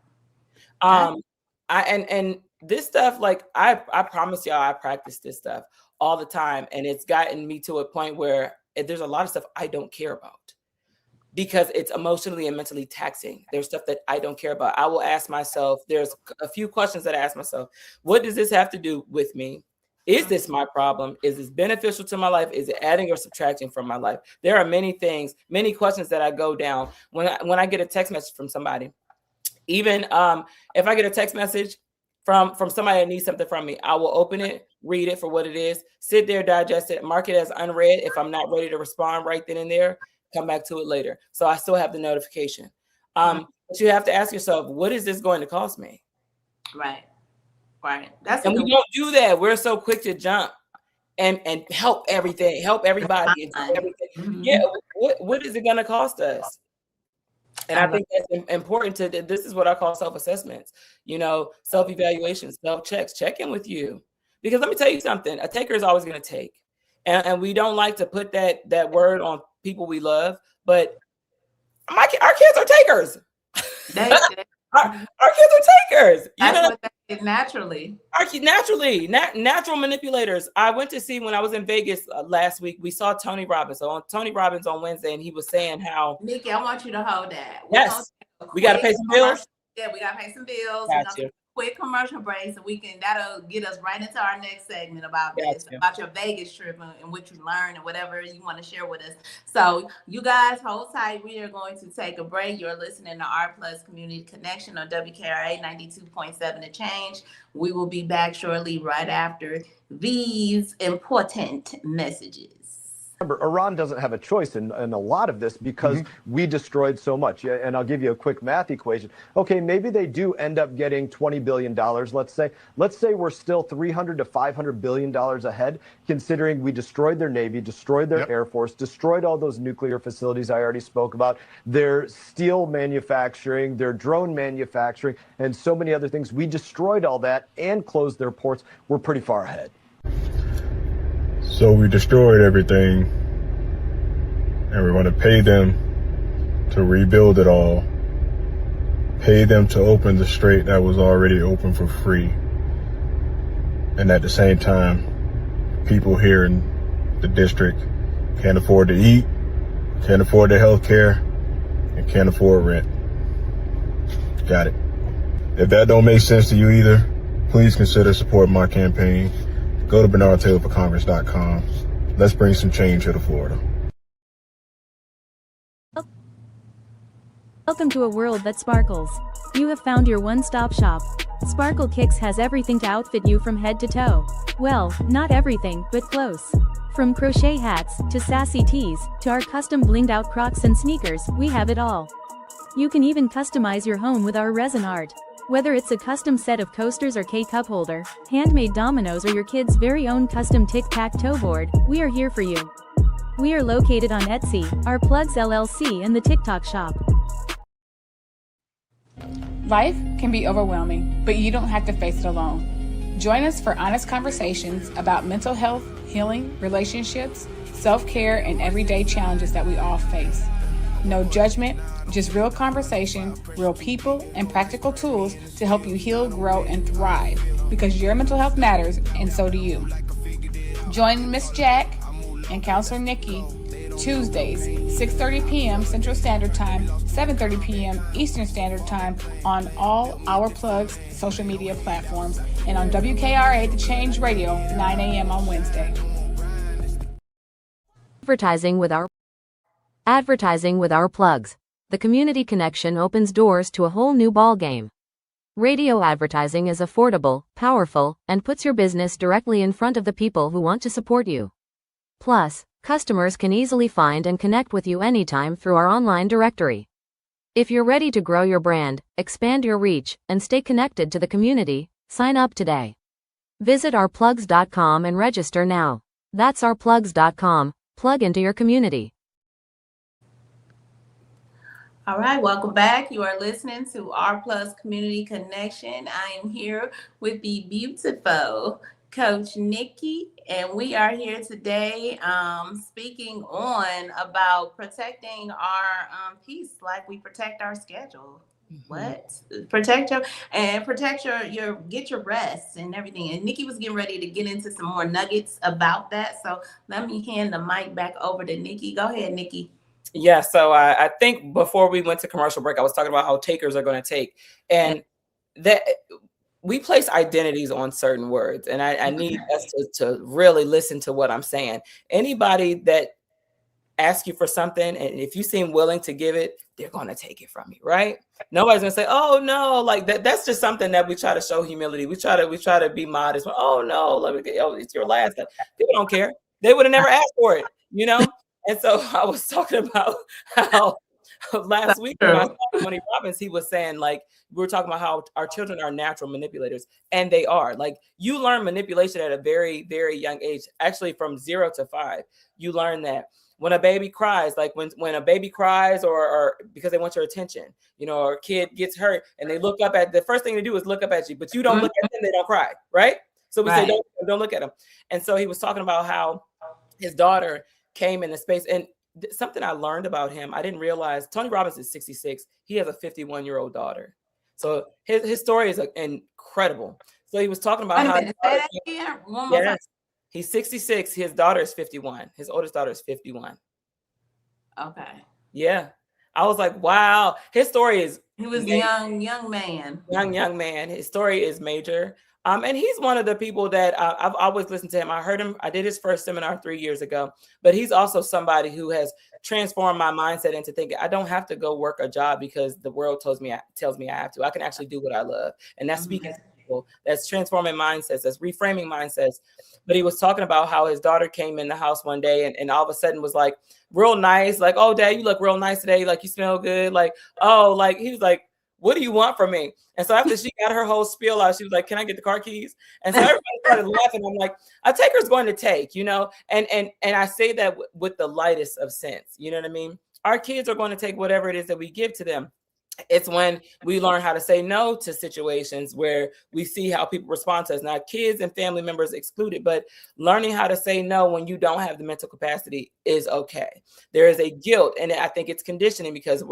And this stuff, like I promise y'all, I practice this stuff all the time. And it's gotten me to a point where there's a lot of stuff I don't care about, because it's emotionally and mentally taxing. There's stuff that I don't care about. I will ask myself, there's a few questions that I ask myself. What does this have to do with me? Is this my problem? Is this beneficial to my life? Is it adding or subtracting from my life? There are many things, many questions that I go down when I get a text message from somebody. Even if I get a text message from somebody that needs something from me, I will open it, read it for what it is, sit there, digest it, mark it as unread if I'm not ready to respond right then and there. Come back to it later. So I still have the notification. But you have to ask yourself, what is this going to cost me? Right. And we don't do that. We're so quick to jump and help everything, help everybody. Everything. Mm-hmm. Yeah. What is it going to cost us? And I think that's important this is what I call self-assessments, you know, self-evaluation, self-checks, check in with you. Because let me tell you something, a taker is always going to take. And we don't like to put that word on people we love, but our kids are takers. Our kids are takers. You know, naturally. Natural manipulators. I went to see, when I was in Vegas last week, we saw Tony Robbins. So on Tony Robbins on Wednesday, and he was saying how. Nikki, I want you to hold that. Yes. We got to pay some bills. Yeah, we got to pay some bills. Quick commercial break, so that'll get us right into our next segment about this, about your Vegas trip and what you learned and whatever you want to share with us. So you guys hold tight. We are going to take a break. You're listening to R Plus Community Connection on WKRA 92.7 The Change. We will be back shortly right after these important messages. Remember, Iran doesn't have a choice in a lot of this because we destroyed so much. Yeah, and I'll give you a quick math equation. Okay, maybe they do end up getting $20 billion, let's say. Let's say we're still $300 to $500 billion ahead, considering we destroyed their Navy, destroyed their Air Force, destroyed all those nuclear facilities I already spoke about, their steel manufacturing, their drone manufacturing, and so many other things. We destroyed all that and closed their ports. We're pretty far ahead. So we destroyed everything, and we're going to pay them to rebuild it all, pay them to open the strait that was already open for free. And at the same time, people here in the district can't afford to eat, can't afford their health care, and can't afford rent. Got it. If that don't make sense to you either, please consider supporting my campaign. Go to BernardTaylorForCongress.com. Let's bring some change here to Florida. Welcome to a world that sparkles. You have found your one-stop shop. Sparkle Kicks has everything to outfit you from head to toe. Well, not everything, but close. From crochet hats, to sassy tees, to our custom blinged-out Crocs and sneakers, we have it all. You can even customize your home with our resin art. Whether it's a custom set of coasters or K-cup holder, handmade dominoes, or your kid's very own custom tic-tac-toe board, we are here for you. We are located on Etsy, our Plugs LLC, and the TikTok shop. Life can be overwhelming, but you don't have to face it alone. Join us for honest conversations about mental health, healing, relationships, self-care, and everyday challenges that we all face. No judgment, just real conversation, real people, and practical tools to help you heal, grow, and thrive, because your mental health matters, and so do you. Join Miss Jack and Counselor Nikki Tuesdays, 6:30 p.m. Central Standard Time, 7:30 p.m. Eastern Standard Time on all our Plugs social media platforms, and on WKRA The Change Radio, 9 a.m. on Wednesday. Advertising with our plugs. The community connection opens doors to a whole new ballgame. Radio advertising is affordable, powerful, and puts your business directly in front of the people who want to support you. Plus, customers can easily find and connect with you anytime through our online directory. If you're ready to grow your brand, expand your reach, and stay connected to the community, sign up today. Visit ourplugs.com and register now. That's ourplugs.com. Plug into your community. All right, welcome back. You are listening to R Plus Community Connection. I am here with the beautiful Coach Nikki, and we are here today speaking on about protecting our peace like we protect our schedule. What? Protect your get your rest and everything. And Nikki was getting ready to get into some more nuggets about that. So let me hand the mic back over to Nikki. Go ahead, Nikki. Yeah, so I think before we went to commercial break, I was talking about how takers are going to take, and that we place identities on certain words, and I need us to really listen to what I'm saying. Anybody that asks you for something, and if you seem willing to give it, they're going to take it from you, right? Nobody's going to say, "Oh no," like that. That's just something that we try to show humility. We try to be modest. Oh no, it's your last. People don't care. They would have never asked for it, you know. And so I was talking about how last week when I saw Tony Robbins, he was saying, like, we were talking about how our children are natural manipulators, and they are. Like, you learn manipulation at a very, very young age. Actually, from 0 to 5, you learn that. When a baby cries, like when a baby cries or because they want your attention, you know, or a kid gets hurt and they look up at, the first thing they do is look up at you, but you don't look at them, they don't cry, right? So we say, don't look at them. And so he was talking about how his daughter came into space, and something I learned about him, I didn't realize. Tony Robbins is 66. He has a 51-year-old daughter. So his story is incredible. So he was talking about how he's 66. His daughter is 51. His oldest daughter is 51. Okay. Yeah. I was like, wow. His story is. He was a young man. Young man. His story is major. And he's one of the people that I've always listened to him. I heard him. I did his first seminar 3 years ago, but he's also somebody who has transformed my mindset into thinking I don't have to go work a job because the world tells me I have to. I can actually do what I love. And that's speaking to people. That's transforming mindsets. That's reframing mindsets. But he was talking about how his daughter came in the house one day and all of a sudden was like real nice. Like, "Oh, Dad, you look real nice today. Like, you smell good." Like, "Oh," like he was like, "What do you want from me?" And so after she got her whole spiel out, she was like, "Can I get the car keys?" And so everybody started laughing. I'm like, a taker's going to take, you know, and I say that with the lightest of sense. You know what I mean? Our kids are going to take whatever it is that we give to them. It's when we learn how to say no to situations where we see how people respond to us. Now, kids and family members excluded, but learning how to say no when you don't have the mental capacity is okay. There is a guilt, and I think it's conditioning because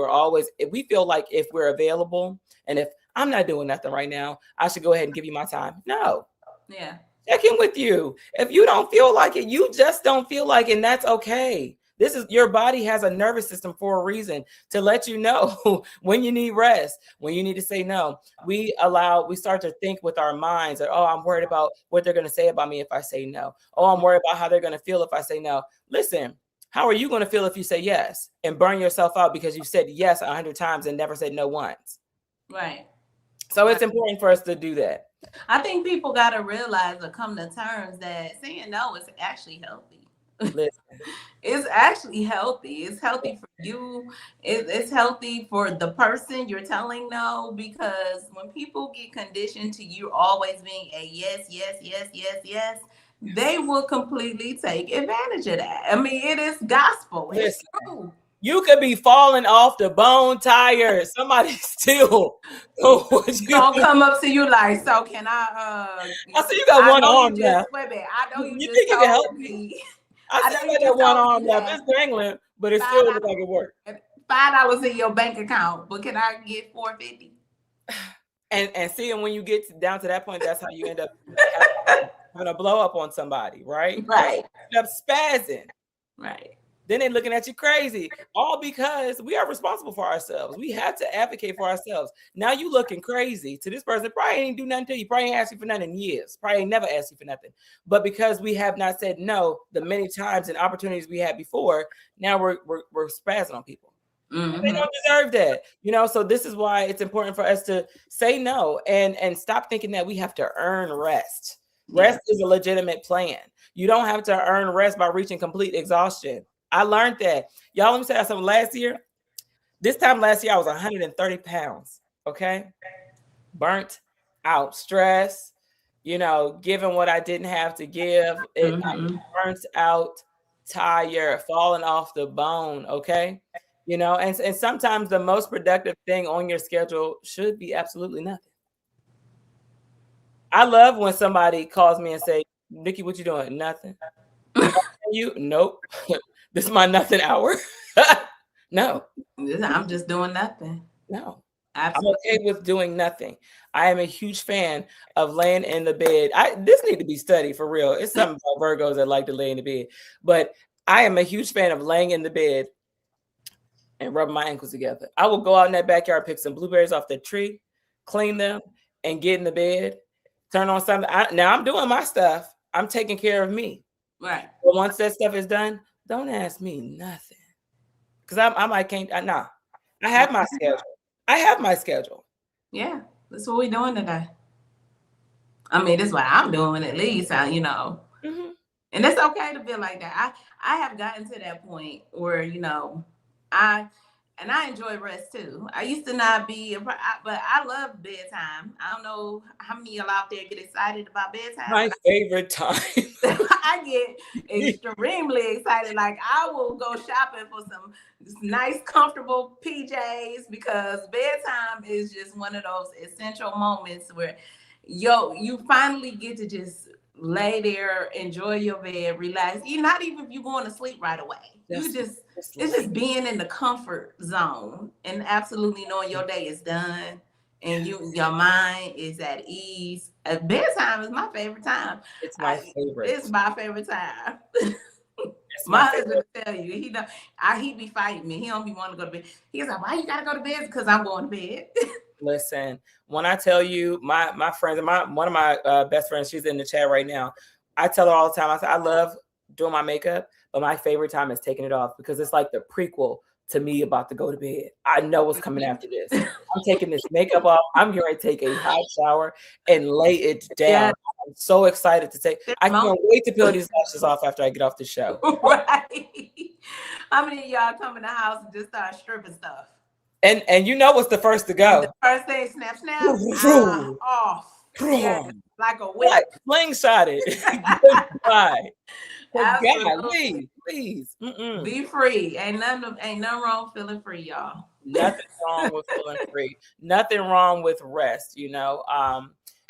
if we feel like if we're available and if I'm not doing nothing right now, I should go ahead and give you my time. No. Yeah. Check in with you. If you don't feel like it, you just don't feel like it, and that's okay. Your body has a nervous system for a reason to let you know when you need rest, when you need to say no. We start to think with our minds that, "Oh, I'm worried about what they're going to say about me if I say no. Oh, I'm worried about how they're going to feel if I say no." Listen, how are you going to feel if you say yes and burn yourself out because you said yes 100 times and never said no once? Right. So it's important for us to do that. I think people got to realize or come to terms that saying no is actually healthy. It's actually healthy. It's healthy for you. It's healthy for the person you're telling no, because when people get conditioned to you always being a yes, they will completely take advantage of that. I mean, it is gospel. It's true. You could be falling off the bone tire. Somebody still gonna come up to you like, so can I see you got one arm just, left. Wait a minute, I know you think just you can help told me. I see you got that one arm left. It's dangling, but it still looks like it worked. $5 in your bank account, but can I get $4.50? And seeing when you get down to that point, that's how you end up having a blow up on somebody, right? Right. You end up spazzing. Right. Then they're looking at you crazy, all because we are responsible for ourselves. We have to advocate for ourselves. Now you looking crazy to this person, probably ain't do nothing to you, probably ain't asked you for nothing in years, probably ain't never asked you for nothing. But because we have not said no the many times and opportunities we had before, now we're spazzing on people. Mm-hmm. They don't deserve that, you know. So this is why it's important for us to say no and stop thinking that we have to earn rest. Rest is a legitimate plan. You don't have to earn rest by reaching complete exhaustion. I learned that. Y'all, let me say something. This time last year, I was 130 pounds. Okay. Burnt out, stressed, you know, giving what I didn't have to give. Burnt out, tired, falling off the bone. Okay. You know, and sometimes the most productive thing on your schedule should be absolutely nothing. I love when somebody calls me and say, Nikki, what you doing? Nothing. You? Nope. This is my nothing hour. No. I'm just doing nothing. No. Absolutely. I'm okay with doing nothing. I am a huge fan of laying in the bed. This need to be studied for real. It's something about Virgos that like to lay in the bed. But I am a huge fan of laying in the bed and rubbing my ankles together. I will go out in that backyard, pick some blueberries off the tree, clean them, and get in the bed, turn on something. Now I'm doing my stuff. I'm taking care of me. Right. But once that stuff is done, don't ask me nothing. Because I can't. Nah. I have my schedule. Yeah. That's what we're doing today. I mean, that's what I'm doing at least, you know. Mm-hmm. And it's okay to feel like that. I have gotten to that point where, you know, I enjoy rest too. I used to not be, but I love bedtime. I don't know how many of y'all out there get excited about bedtime. My favorite time. I get extremely excited. Like I will go shopping for some nice, comfortable PJs because bedtime is just one of those essential moments where you finally get to just lay there, enjoy your bed, relax. You're not even if you're going to sleep right away. It's just being in the comfort zone and absolutely knowing your day is done and your mind is at ease. Bedtime is my favorite time. It's my favorite. It's my favorite time. My husband will tell you, he be fighting me. He don't be wanting to go to bed. He's like, why you gotta go to bed? Because I'm going to bed. Listen, when I tell you, my friends, one of my best friends, she's in the chat right now. I tell her all the time. I say I love doing my makeup, but my favorite time is taking it off because it's like the prequel to me about to go to bed. I know what's coming after this. I'm taking this makeup off. I'm going to take a hot shower and lay it down. Yeah. I'm so excited to take. I can't wait to peel these lashes off after I get off the show. Right. How many of y'all come in the house and just start stripping stuff? And you know what's the first to go? The first thing, snap, off. Yeah, like a whip. Like slingshotted. Goodbye. God, please. Be free. Ain't nothing wrong feeling free, y'all. Nothing wrong with feeling free. Nothing wrong with rest, you know.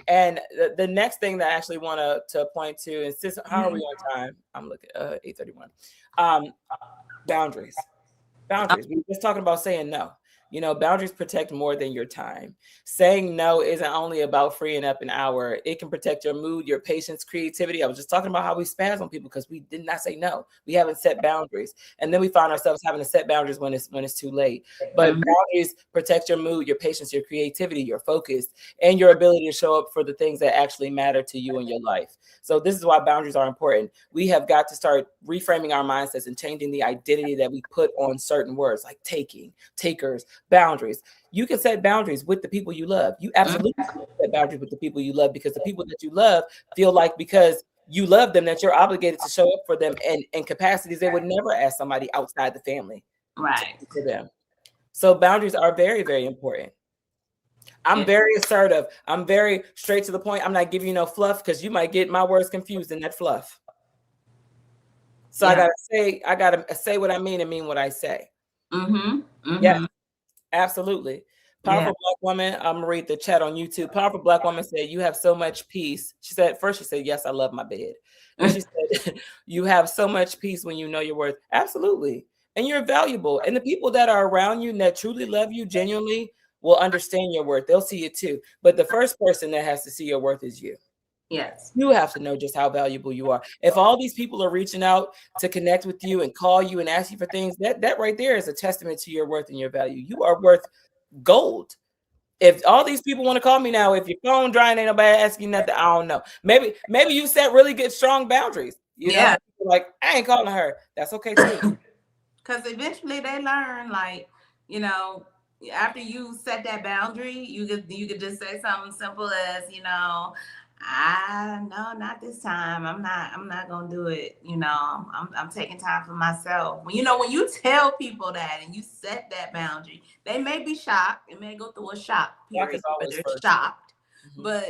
And the next thing that I actually want to point to is how are we on time? I'm looking 8:31. Boundaries. We were just talking about saying no. You know, boundaries protect more than your time. Saying no isn't only about freeing up an hour. It can protect your mood, your patience, creativity. I was just talking about how we spaz on people because we did not say no. We haven't set boundaries. And then we find ourselves having to set boundaries when it's too late. But boundaries protect your mood, your patience, your creativity, your focus, and your ability to show up for the things that actually matter to you in your life. So this is why boundaries are important. We have got to start reframing our mindsets and changing the identity that we put on certain words like taking, takers, boundaries. You can set boundaries with the people you love. You absolutely can set boundaries with the people you love because the people that you love feel like because you love them that you're obligated to show up for them in capacities they would never ask somebody outside the family right to them. So boundaries are very, very important. I'm very assertive. I'm very straight to the point. I'm not giving you no fluff because you might get my words confused in that fluff. So I gotta say what I mean and mean what I say. Yes, absolutely. Powerful Black woman. I'm gonna read the chat on YouTube. Powerful Black woman said, "You have so much peace." She said, first she said, "Yes, I love my bed." And she said, "You have so much peace when you know your worth." Absolutely. And you're valuable. And the people that are around you and that truly love you genuinely will understand your worth. They'll see it too. But the first person that has to see your worth is you. Yes. You have to know just how valuable you are. If all these people are reaching out to connect with you and call you and ask you for things, that right there is a testament to your worth and your value. You are worth gold. If all these people want to call me now, if your phone drying, ain't nobody asking nothing, I don't know. Maybe you set really good, strong boundaries. You know, like I ain't calling her. That's okay too. Because eventually they learn, like, you know, after you set that boundary, you could just say something simple as, you know, no, not this time. I'm not gonna do it. You know, I'm taking time for myself. When you tell people that and you set that boundary, they may be shocked. It may go through a shock period where they're shocked, but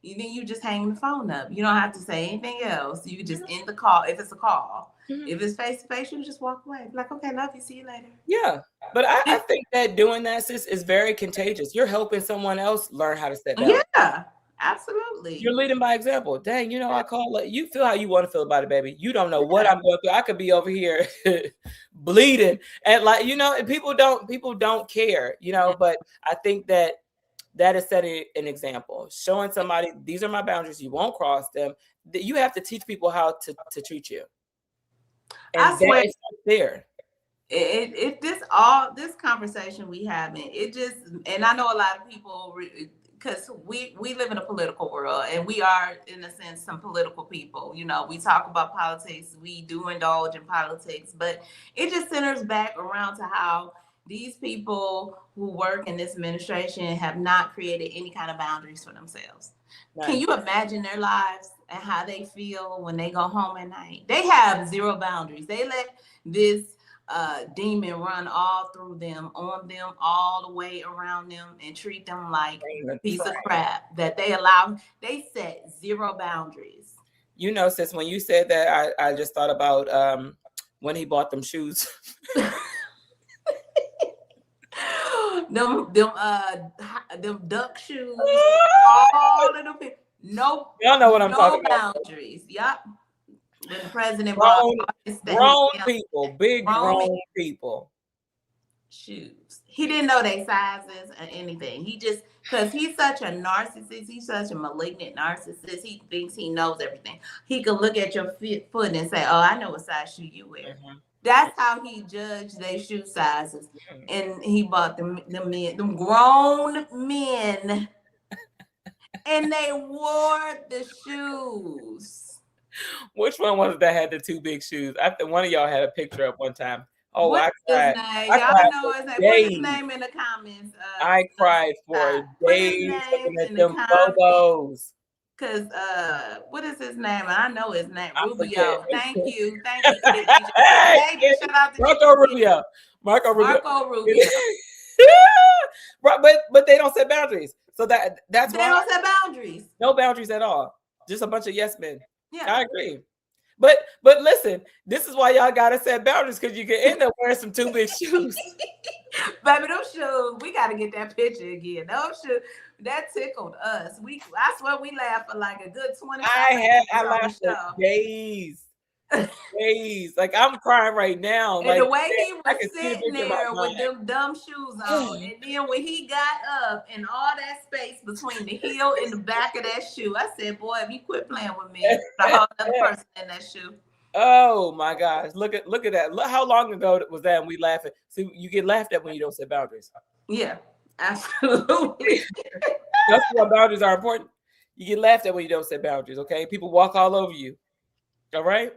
then you just hang the phone up. You don't have to say anything else. You just end the call if it's a call. If it's face to face, you just walk away. Like, okay, love you. See you later. Yeah, but I think that doing that, sis, is very contagious. You're helping someone else learn how to set boundaries. Yeah. Absolutely. You're leading by example. Dang, you know, I call it. You feel how you want to feel about it, baby. You don't know what I'm going through. I could be over here bleeding, and like, you know, and people don't care, you know. But I think that is setting an example, showing somebody these are my boundaries. You won't cross them. That you have to teach people how to treat you. And I swear, it's there. This conversation we having, it just, and I know a lot of people. Because we live in a political world, and we are, in a sense, some political people. You know, we talk about politics, we do indulge in politics, but it just centers back around to how these people who work in this administration have not created any kind of boundaries for themselves. Right. Can you imagine their lives and how they feel when they go home at night? They have zero boundaries. They let this demon run all through them, on them, all the way around them, and treat them like a piece of crap that they set zero boundaries. You know, sis, when you said that, I just thought about when he bought them shoes. them duck shoes, all of them. No, y'all know what I'm talking about. Boundaries. Yep. When the president grown people, big grown people. Shoes. He didn't know their sizes or anything. He just, because he's such a narcissist, he's such a malignant narcissist, he thinks he knows everything. He can look at your foot and say, "Oh, I know what size shoe you wear." That's how he judged their shoe sizes. And he bought them grown men, and they wore the shoes. Which one was it that had the two big shoes? One of y'all had a picture up one time. Oh, what's I cried. Y'all know his name. Put his name in the comments. I cried for days looking at them photos. Cause what is his name? I know his name. Rubio. Thank you. Shout out to Marco Rubio. Marco Rubio. But they don't set boundaries. So that's why they don't set boundaries. No boundaries at all. Just a bunch of yes men. Yeah, I agree. But listen, this is why y'all gotta set boundaries, because you can end up wearing some too big shoes. Baby, those shoes, we gotta get that picture again. Those shoes, that tickled us. I swear we laughed for like a good 20 minutes. I laughed for days. Like I'm crying right now. And like, the way he was sitting there with them dumb shoes on, and then when he got up and all that space between the heel and the back of that shoe, I said, "Boy, if you quit playing with me, there's a whole other person in that shoe." Oh my gosh! Look at that! Look how long ago was that? And we laughing. See, you get laughed at when you don't set boundaries. Yeah, absolutely. That's why boundaries are important. You get laughed at when you don't set boundaries. Okay, people walk all over you. All right.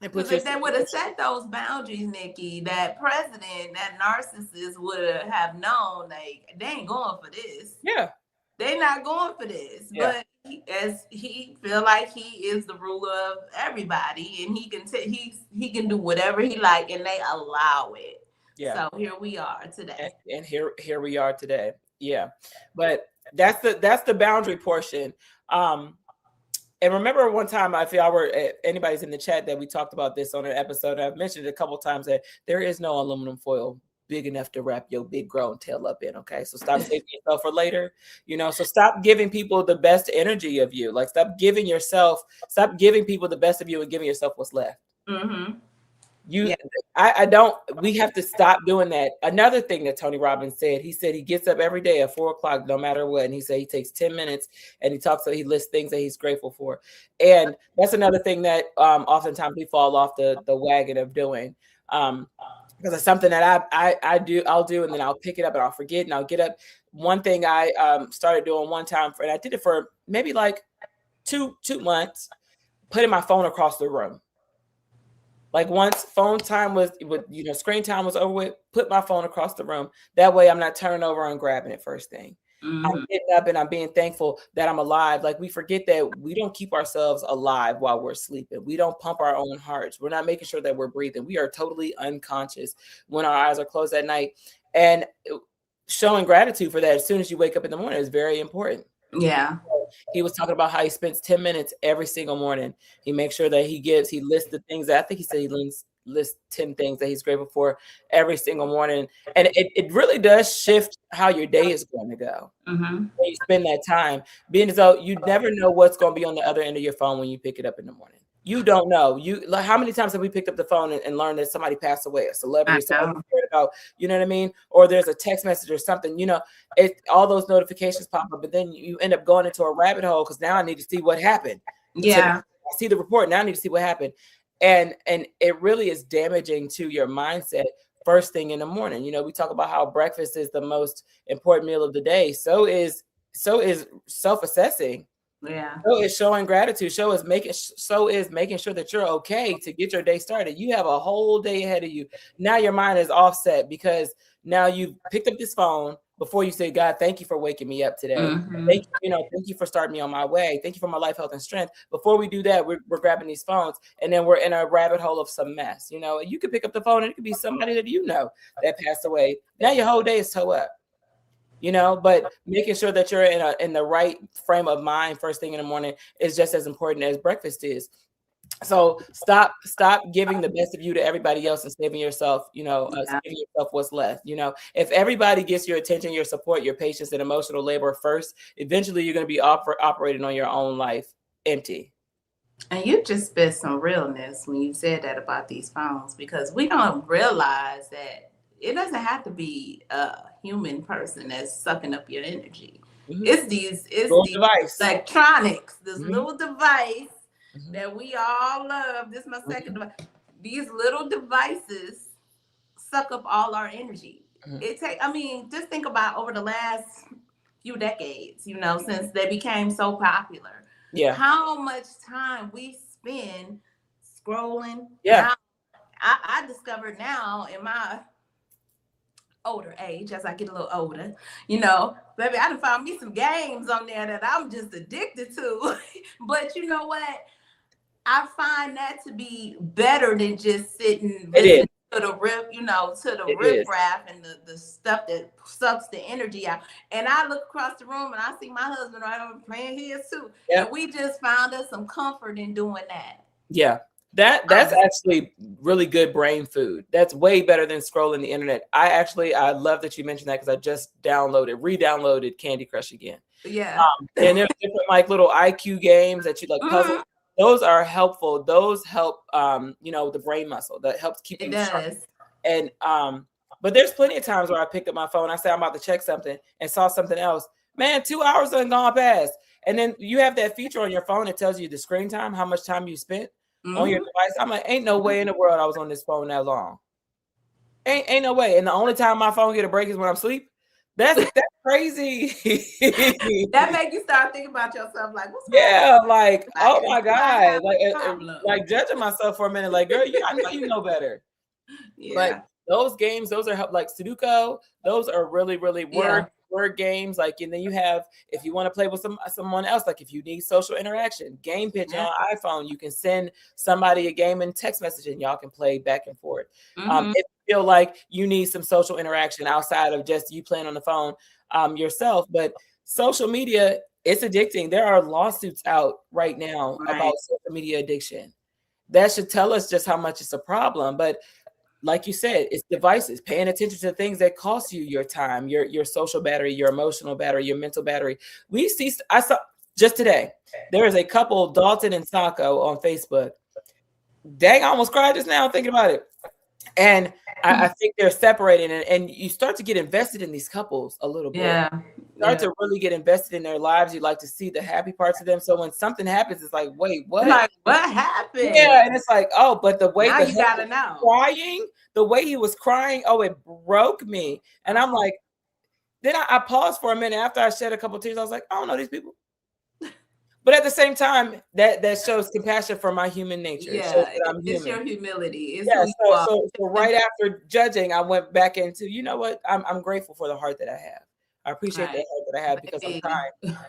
If they would have set those boundaries, Nikki, that president, that narcissist would have known, like, they ain't going for this. Yeah. They're not going for this. Yeah. But he feel like he is the ruler of everybody, and he can do whatever he like, and they allow it. Yeah. So here we are today. And here we are today. Yeah. But That's the boundary portion. And remember one time, if y'all were, anybody's in the chat, that we talked about this on an episode. I've mentioned it a couple of times that there is no aluminum foil big enough to wrap your big grown tail up in. Okay. So stop saving yourself for later, so stop giving people the best energy of you. Like stop giving people the best of you and giving yourself what's left. Mm-hmm. We have to stop doing that. Another thing that Tony Robbins said, he said he gets up every day at 4:00, no matter what. And he said he takes 10 minutes and he lists things that he's grateful for. And that's another thing that oftentimes we fall off the wagon of doing. Because it's something that I'll do, and then I'll pick it up and I'll forget and I'll get up. One thing I started doing one time, and I did it for maybe like two months, putting my phone across the room. Like once phone time was, screen time was over with, put my phone across the room. That way I'm not turning over and grabbing it first thing. Mm-hmm. I'm getting up and I'm being thankful that I'm alive. Like we forget that we don't keep ourselves alive while we're sleeping. We don't pump our own hearts. We're not making sure that we're breathing. We are totally unconscious when our eyes are closed at night. And showing gratitude for that as soon as you wake up in the morning is very important. Yeah. He was talking about how he spends 10 minutes every single morning. He makes sure that he lists the things that I think he said he lists 10 things that he's grateful for every single morning. And it really does shift how your day is going to go. Mm-hmm. When you spend that time, being as though you never know what's going to be on the other end of your phone when you pick it up in the morning. You don't know. How many times have we picked up the phone and learned that somebody passed away, a celebrity, somebody we cared about, you know what I mean? Or there's a text message or something, all those notifications pop up, but then you end up going into a rabbit hole because now I need to see what happened. Yeah. I see the report. Now I need to see what happened. And it really is damaging to your mindset first thing in the morning. We talk about how breakfast is the most important meal of the day. So is self-assessing. Yeah. So is showing gratitude. So is making sure that you're okay to get your day started. You have a whole day ahead of you. Now your mind is offset because now you've picked up this phone before you say, God, thank you for waking me up today. Mm-hmm. Thank you for starting me on my way. Thank you for my life, health, and strength. Before we do that, we're grabbing these phones and then we're in a rabbit hole of some mess. You could pick up the phone and it could be somebody that that passed away. Now your whole day is toe up. But making sure that you're in the right frame of mind first thing in the morning is just as important as breakfast is. So stop giving the best of you to everybody else and saving yourself, giving yourself what's left. If everybody gets your attention, your support, your patience, and emotional labor first, eventually you're going to be operating on your own life empty. And you just spit some realness when you said that about these phones, because we don't realize that it doesn't have to be a human person that's sucking up your energy. Mm-hmm. It's these device. Electronics, this little device that we all love. This is my second device. These little devices suck up all our energy. Just think about over the last few decades, since they became so popular. Yeah. How much time we spend scrolling. Yeah. Now, I discovered now in my older age, as I get a little older, baby, I done found me some games on there that I'm just addicted to. But you know what? I find that to be better than just sitting listening to the riff-raff and the stuff that sucks the energy out. And I look across the room and I see my husband right over playing his too. Yeah. And we just found us some comfort in doing that. Yeah. That's actually really good brain food. That's way better than scrolling the internet. I love that you mentioned that because I just re-downloaded Candy Crush again. Yeah. And there's different little IQ games that you puzzle. Those are helpful. Those help the brain muscle. That helps keep you sharp. And but there's plenty of times where I picked up my phone, I say I'm about to check something and saw something else. Man, 2 hours done gone past. And then you have that feature on your phone that tells you the screen time, how much time you spent on your device. I'm like, ain't no way in the world I was on this phone that long. Ain't no way. And the only time my phone get a break is when I'm asleep. That's crazy. That make you start thinking about yourself, like, what's oh my God, like judging myself for a minute, like, girl, I know you know better. Yeah. But those games, those are like Sudoku. Those are really, really word games. And then you have, if you want to play with someone else, like if you need social interaction, game pitching on iPhone, you can send somebody a game and text message, and y'all can play back and forth. If you feel like you need some social interaction outside of just you playing on the phone yourself, but social media, it's addicting. There are lawsuits out right now Right. about social media addiction. That should tell us just how much it's a problem. But like you said, it's devices, paying attention to things that cost you your time, your social battery, your emotional battery, your mental battery. I saw just today, there is a couple, Dalton and Sako, on Facebook. Dang, I almost cried just now thinking about it. And I think they're separating, and you start to get invested in these couples a little bit. Yeah. You start to really get invested in their lives. You like to see the happy parts of them. So when something happens, it's like, wait, what? Like, what happened? Yeah, and it's like, oh, but the way now the you gotta know. crying, the way he was crying, oh, it broke me. And I'm like, then I paused for a minute after I shed a couple tears. I was like, I don't know these people. But at the same time, that shows compassion for my human nature. Yeah, I'm it's human. your humility. It's Yeah, who you are. so right after judging, I went back into, you know what? I'm grateful for the heart that I have. I appreciate the heart that I have because I'm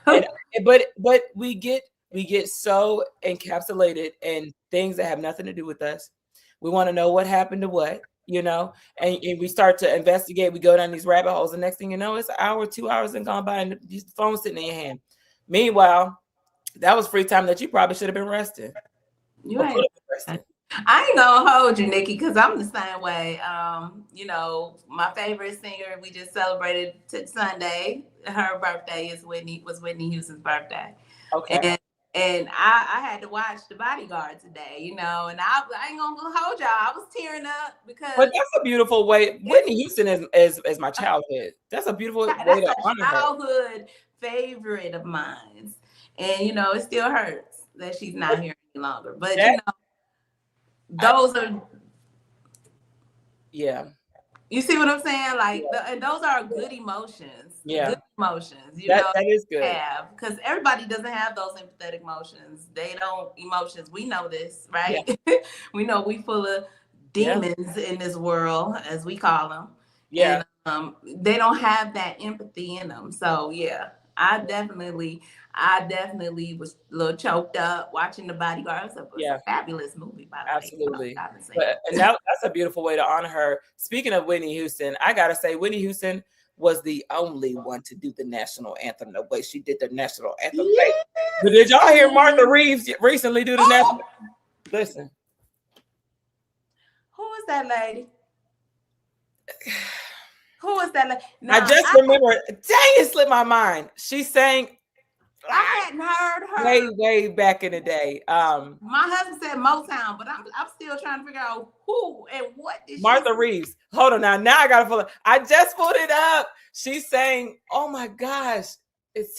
kind. But we get so encapsulated in things that have nothing to do with us. We want to know what happened to what, you know, and we start to investigate. We go down these rabbit holes, and next thing you know, it's an hour, 2 hours and gone by, and the phone's sitting in your hand. Meanwhile, that was free time that you probably should have been resting. You ain't resting. I ain't gonna hold you, Nikki, because I'm the same way. You know, my favorite singer, we just celebrated Sunday. Her birthday was Whitney Houston's birthday. Okay. And I had to watch The Bodyguard today, you know, and I ain't gonna hold y'all. I was tearing up because. But that's a beautiful way. Whitney Houston is my childhood. That's a beautiful way to honor her. Childhood favorite of mine, and you know, it still hurts that she's not here any longer. But you know, those are. Yeah. You see what I'm saying? Like, and those are good emotions. Yeah. Good emotions. You that is good. Have, because everybody doesn't have those empathetic emotions. They don't emotions. We know this, right? Yeah. We know we full of demons in this world, as we call them. Yeah. And, they don't have that empathy in them. So yeah, I definitely was a little choked up watching The Bodyguard. It was a fabulous movie, by the way. Absolutely. And that's a beautiful way to honor her. Speaking of Whitney Houston, I gotta say, Whitney Houston was the only one to do the national anthem the way she did the national anthem. Yes. But did y'all hear Martha Reeves recently do the national? Listen. Who is that lady? Who is that lady? Now, I just remember, dang, it slipped my mind. She sang. I hadn't heard her way back in the day. My husband said Motown, but I'm still trying to figure out who and what did Martha Reeves. Hold on now I gotta pull it. I just pulled it up. She sang, oh my gosh.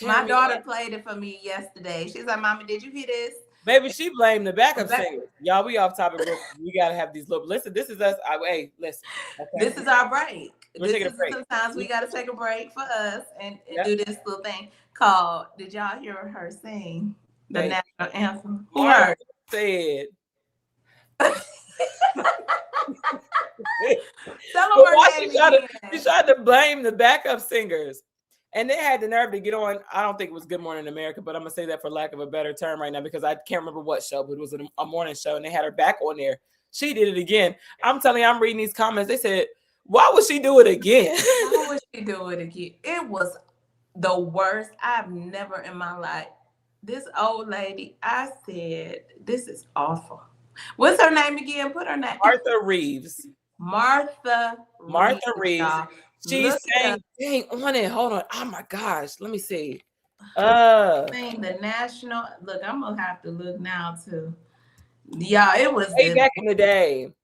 My daughter played it for me yesterday. She's like, Mommy, did you hear this? Baby, she blamed the backup singer. Y'all, we off topic. We gotta have these little. Listen, this is us. Hey, listen. Okay. This is our break. We're taking a break. Sometimes we gotta take a break for us and do this little thing called. Did y'all hear her sing the national anthem? Who heard? Said. She tried to blame the backup singers. And they had the nerve to get on. I don't think it was Good Morning America, but I'm going to say that for lack of a better term right now because I can't remember what show, but it was a morning show, and they had her back on there. She did it again. I'm telling you, I'm reading these comments. They said, why would she do it again? Why would she do it again? It was the worst. I've never in my life. This old lady, I said, this is awful. What's her name again? Put her name. Martha Reeves. Martha Reeves. She's saying, dang, on it. Hold on. Oh my gosh. Let me see. Saying the national. Look, I'm gonna have to look now too. Yeah, it was way back in the day.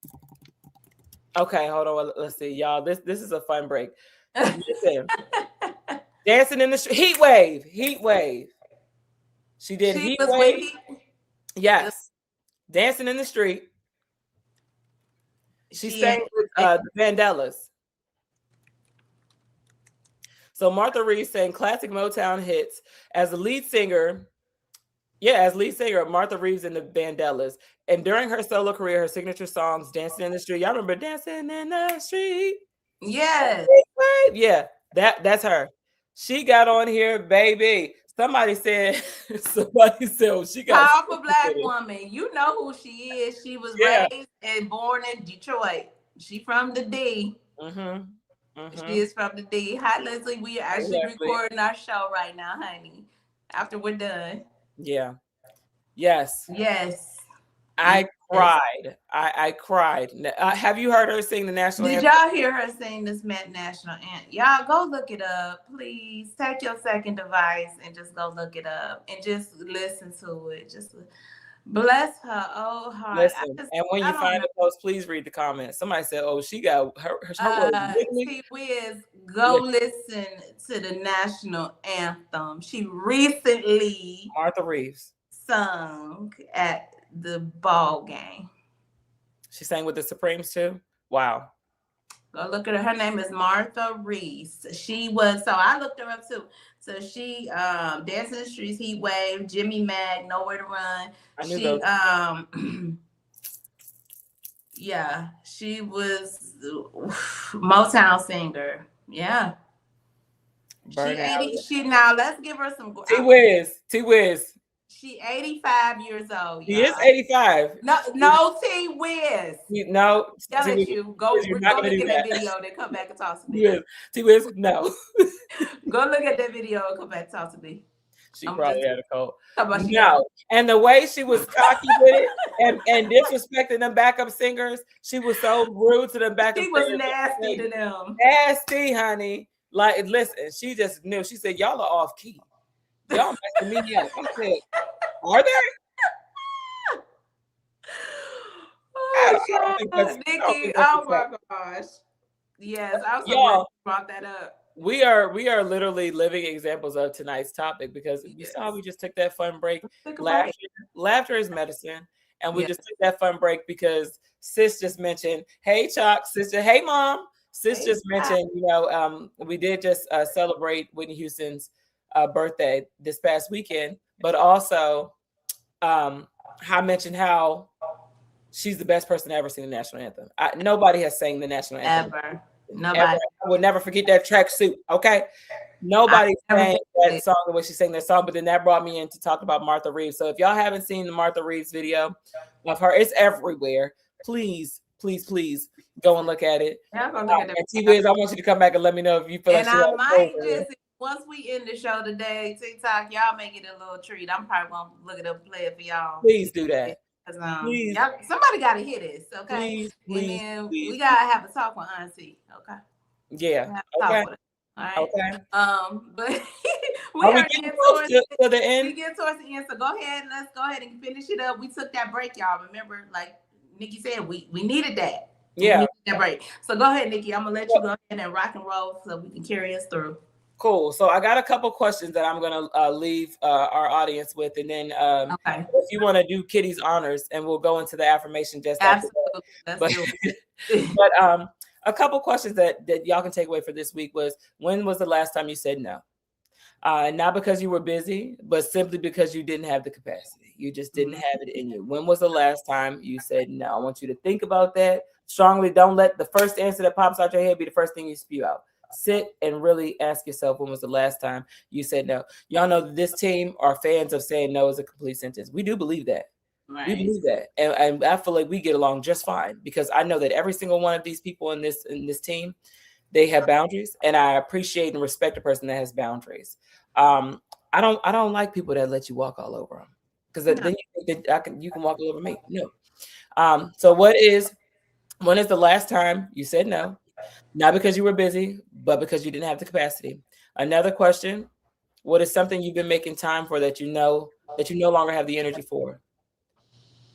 Okay, hold on. Let's see, y'all. This is a fun break. Listen. Dancing in the street. Heat wave. She did Heat Wave. Yes. Dancing in the street. She sang with the Vandellas. So Martha Reeves sang classic Motown hits as the lead singer. Yeah, as lead singer of Martha Reeves and the Vandellas. And during her solo career, her signature songs, Dancing in the Street. Y'all remember Dancing in the Street? Yes. Yeah, that's her. She got on here, baby. Somebody said, oh, she got powerful black woman. You know who she is. She was raised and born in Detroit. She from the D. Mm-hmm. She is from the D. Hi, Leslie. We are actually recording our show right now, honey. After we're done. Yeah. Yes. Yes. I cried. I cried. Have you heard her sing the national anthem? Did y'all hear her sing this national anthem? Y'all go look it up, please. Take your second device and just go look it up and just listen to it. Just bless her old heart. Listen, and when you find the post, please read the comments. Somebody said, "Oh, she got her T-Wiz, go listen to the national anthem. She recently Martha Reeves sung at the ball game. She sang with the Supremes too. Wow. Go look at her. Her name is Martha Reese. She was, so I looked her up too. So she Dancing in the Streets, Heat Wave, Jimmy Mag, Nowhere to Run. I knew She those. yeah, she was Motown singer. Yeah. She now let's give her some T-Wiz. She 85 years old. He is 85. No, T-Wiz. No. Yell at you. Go look at that video, then come back and talk to me. T-Wiz, no. Go look at that video and come back and talk to me. She probably had a cold. No. And the way she was cocky with it and disrespecting them backup singers, she was so rude to them backup singers. She was nasty to them. Nasty, honey. Like, listen, she just knew. She said, y'all are off key. Y'all messing me up. I said, are they? Nikki, oh my gosh. Yes, I was so brought that up. We are literally living examples of tonight's topic because you saw we just took that fun break. Laughter is medicine. And we just took that fun break because sis just mentioned, hey Chalk, sister, hey mom. Sis just mentioned, we did just celebrate Whitney Houston's birthday this past weekend, but also I mentioned how she's the best person to ever sing the national anthem. Nobody has sang the national anthem. Ever. Nobody. Ever. I will never forget that tracksuit. Okay. Nobody sang that song the way she sang that song, but then that brought me in to talk about Martha Reeves. So if y'all haven't seen the Martha Reeves video of her, it's everywhere. Please go and look at it. Yeah, look at and T-Wiz, I want you to come back and let me know if you feel like I might just, once we end the show today, TikTok, y'all make it a little treat. I'm probably gonna look it up and play it for y'all. Please do that. Please. Somebody gotta hear this, okay? Please, and then we gotta have a talk with Auntie, okay? Yeah. Okay. All right. Okay. But we are getting towards the end. We get towards the end, so go ahead. Let's go ahead and finish it up. We took that break, y'all. Remember, like Nikki said, we needed that. Yeah. We needed that break. So go ahead, Nikki. I'm gonna let you go ahead and rock and roll so we can carry us through. Cool. So I got a couple questions that I'm gonna leave our audience with, and then if you want to do Kitty's honors, and we'll go into the affirmation just after that. But a couple questions that y'all can take away for this week was: when was the last time you said no? Not because you were busy, but simply because you didn't have the capacity. You just didn't have it in you. When was the last time you said no? I want you to think about that strongly. Don't let the first answer that pops out your head be the first thing you spew out. Sit and really ask yourself, when was the last time you said no? Y'all know that this team are fans of saying no is a complete sentence. We do believe that. Right. We believe that. And I feel like we get along just fine because I know that every single one of these people in this team, they have boundaries, and I appreciate and respect a person that has boundaries. I don't like people that let you walk all over them because then you think that you can walk all over me. No. So when is the last time you said no? Not because you were busy, but because you didn't have the capacity. Another question: what is something you've been making time for that you no longer have the energy for?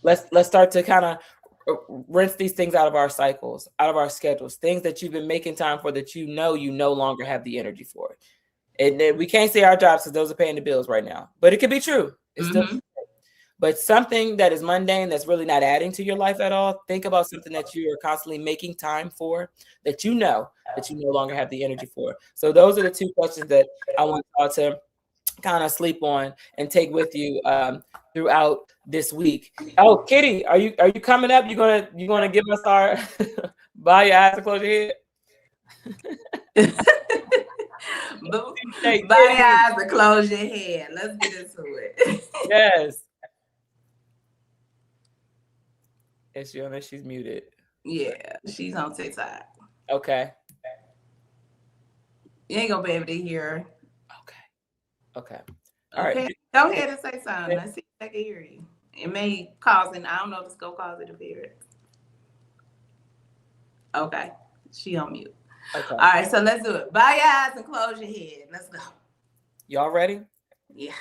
Let's start to kind of rinse these things out of our cycles, out of our schedules, things that you've been making time for that you no longer have the energy for. And we can't say our jobs because those are paying the bills right now, but it could be true. It's still true. But something that is mundane, that's really not adding to your life at all, think about something that you are constantly making time for that you no longer have the energy for. So those are the two questions that I want y'all to kind of sleep on and take with you throughout this week. Oh, Kitty, are you coming up? You gonna give us our bow your eyes and close your head? Bow your eyes and close your head. Let's get into it. Yes. Is she on there? She's muted. Yeah, she's on TikTok. Okay. You ain't gonna be able to hear. Okay. All right. Okay. Go ahead and say something. Let's see if they can hear you. It may cause I don't know if it's gonna cause interference. Okay. She on mute. Okay. All right, so let's do it. Bow your eyes and close your head. Let's go. Y'all ready? Yeah.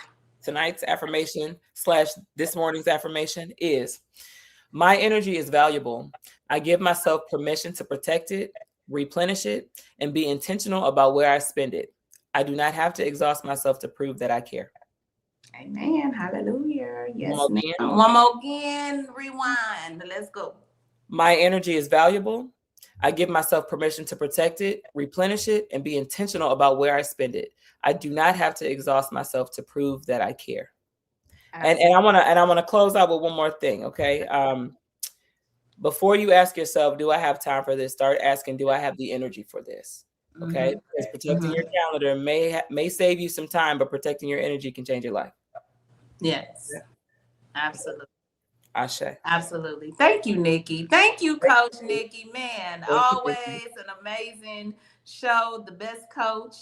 Tonight's affirmation / this morning's affirmation is: my energy is valuable. I give myself permission to protect it, replenish it, and be intentional about where I spend it. I do not have to exhaust myself to prove that I care. Amen. Hallelujah. Yes. One more again. One more again. Rewind. Let's go. My energy is valuable. I give myself permission to protect it, replenish it, and be intentional about where I spend it. I do not have to exhaust myself to prove that I care. And I want to close out with one more thing, okay? Before you ask yourself, do I have time for this? Start asking, do I have the energy for this? Okay, because protecting your calendar may save you some time, but protecting your energy can change your life. Yes, absolutely. Ashe. Absolutely. Thank you, Nikki. Thank you, Coach Nikki. Man, always an amazing show. The best coach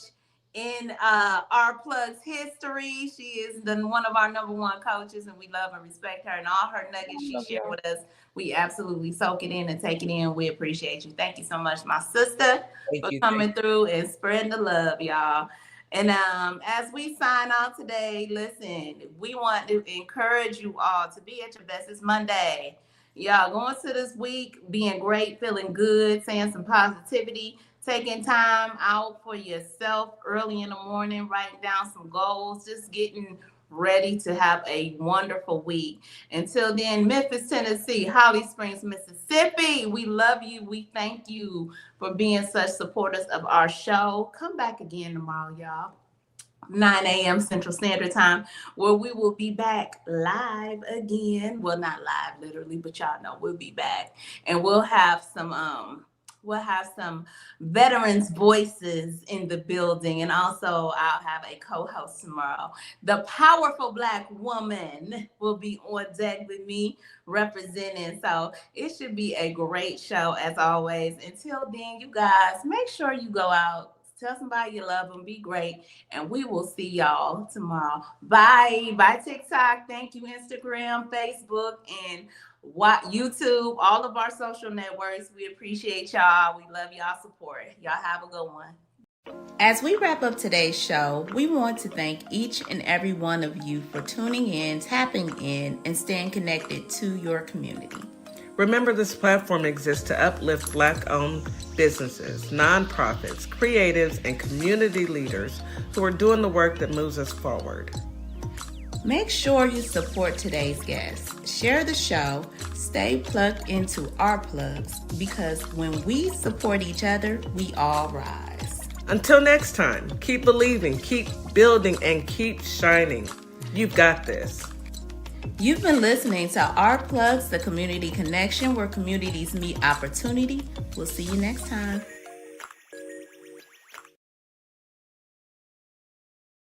in our Plug's history. She is one of our #1 coaches, and we love and respect her and all her nuggets she shared with us. We absolutely soak it in and take it in. We appreciate you. Thank you so much, my sister, for coming through and spreading the love, y'all. And as we sign out today, listen, we want to encourage you all to be at your best. It's Monday. Y'all going to this week, being great, feeling good, saying some positivity, taking time out for yourself early in the morning, writing down some goals, just getting ready to have a wonderful week. Until then, Memphis, Tennessee, Holly Springs, Mississippi, we love you. We thank you for being such supporters of our show. Come back again tomorrow, y'all. 9 a.m. Central Standard Time, where we will be back live again. Well, not live literally, but y'all know we'll be back. And we'll have some veterans voices in the building. And also I'll have a co-host tomorrow. The powerful Black woman will be on deck with me representing. So it should be a great show as always. Until then, you guys, make sure you go out, tell somebody you love them, be great, and we will see y'all tomorrow. Bye. Bye, TikTok. Thank you, Instagram, Facebook, and YouTube, all of our social networks. We appreciate y'all. We love y'all support. Y'all have a good one. As we wrap up today's show, we want to thank each and every one of you for tuning in, tapping in, and staying connected to your community. Remember, this platform exists to uplift Black-owned businesses, nonprofits, creatives, and community leaders who are doing the work that moves us forward. Make sure you support today's guests. Share the show. Stay plugged into our plugs, because when we support each other, we all rise. Until next time, keep believing, keep building, and keep shining. You've got this. You've been listening to Our Plugs, the community connection where communities meet opportunity. We'll see you next time.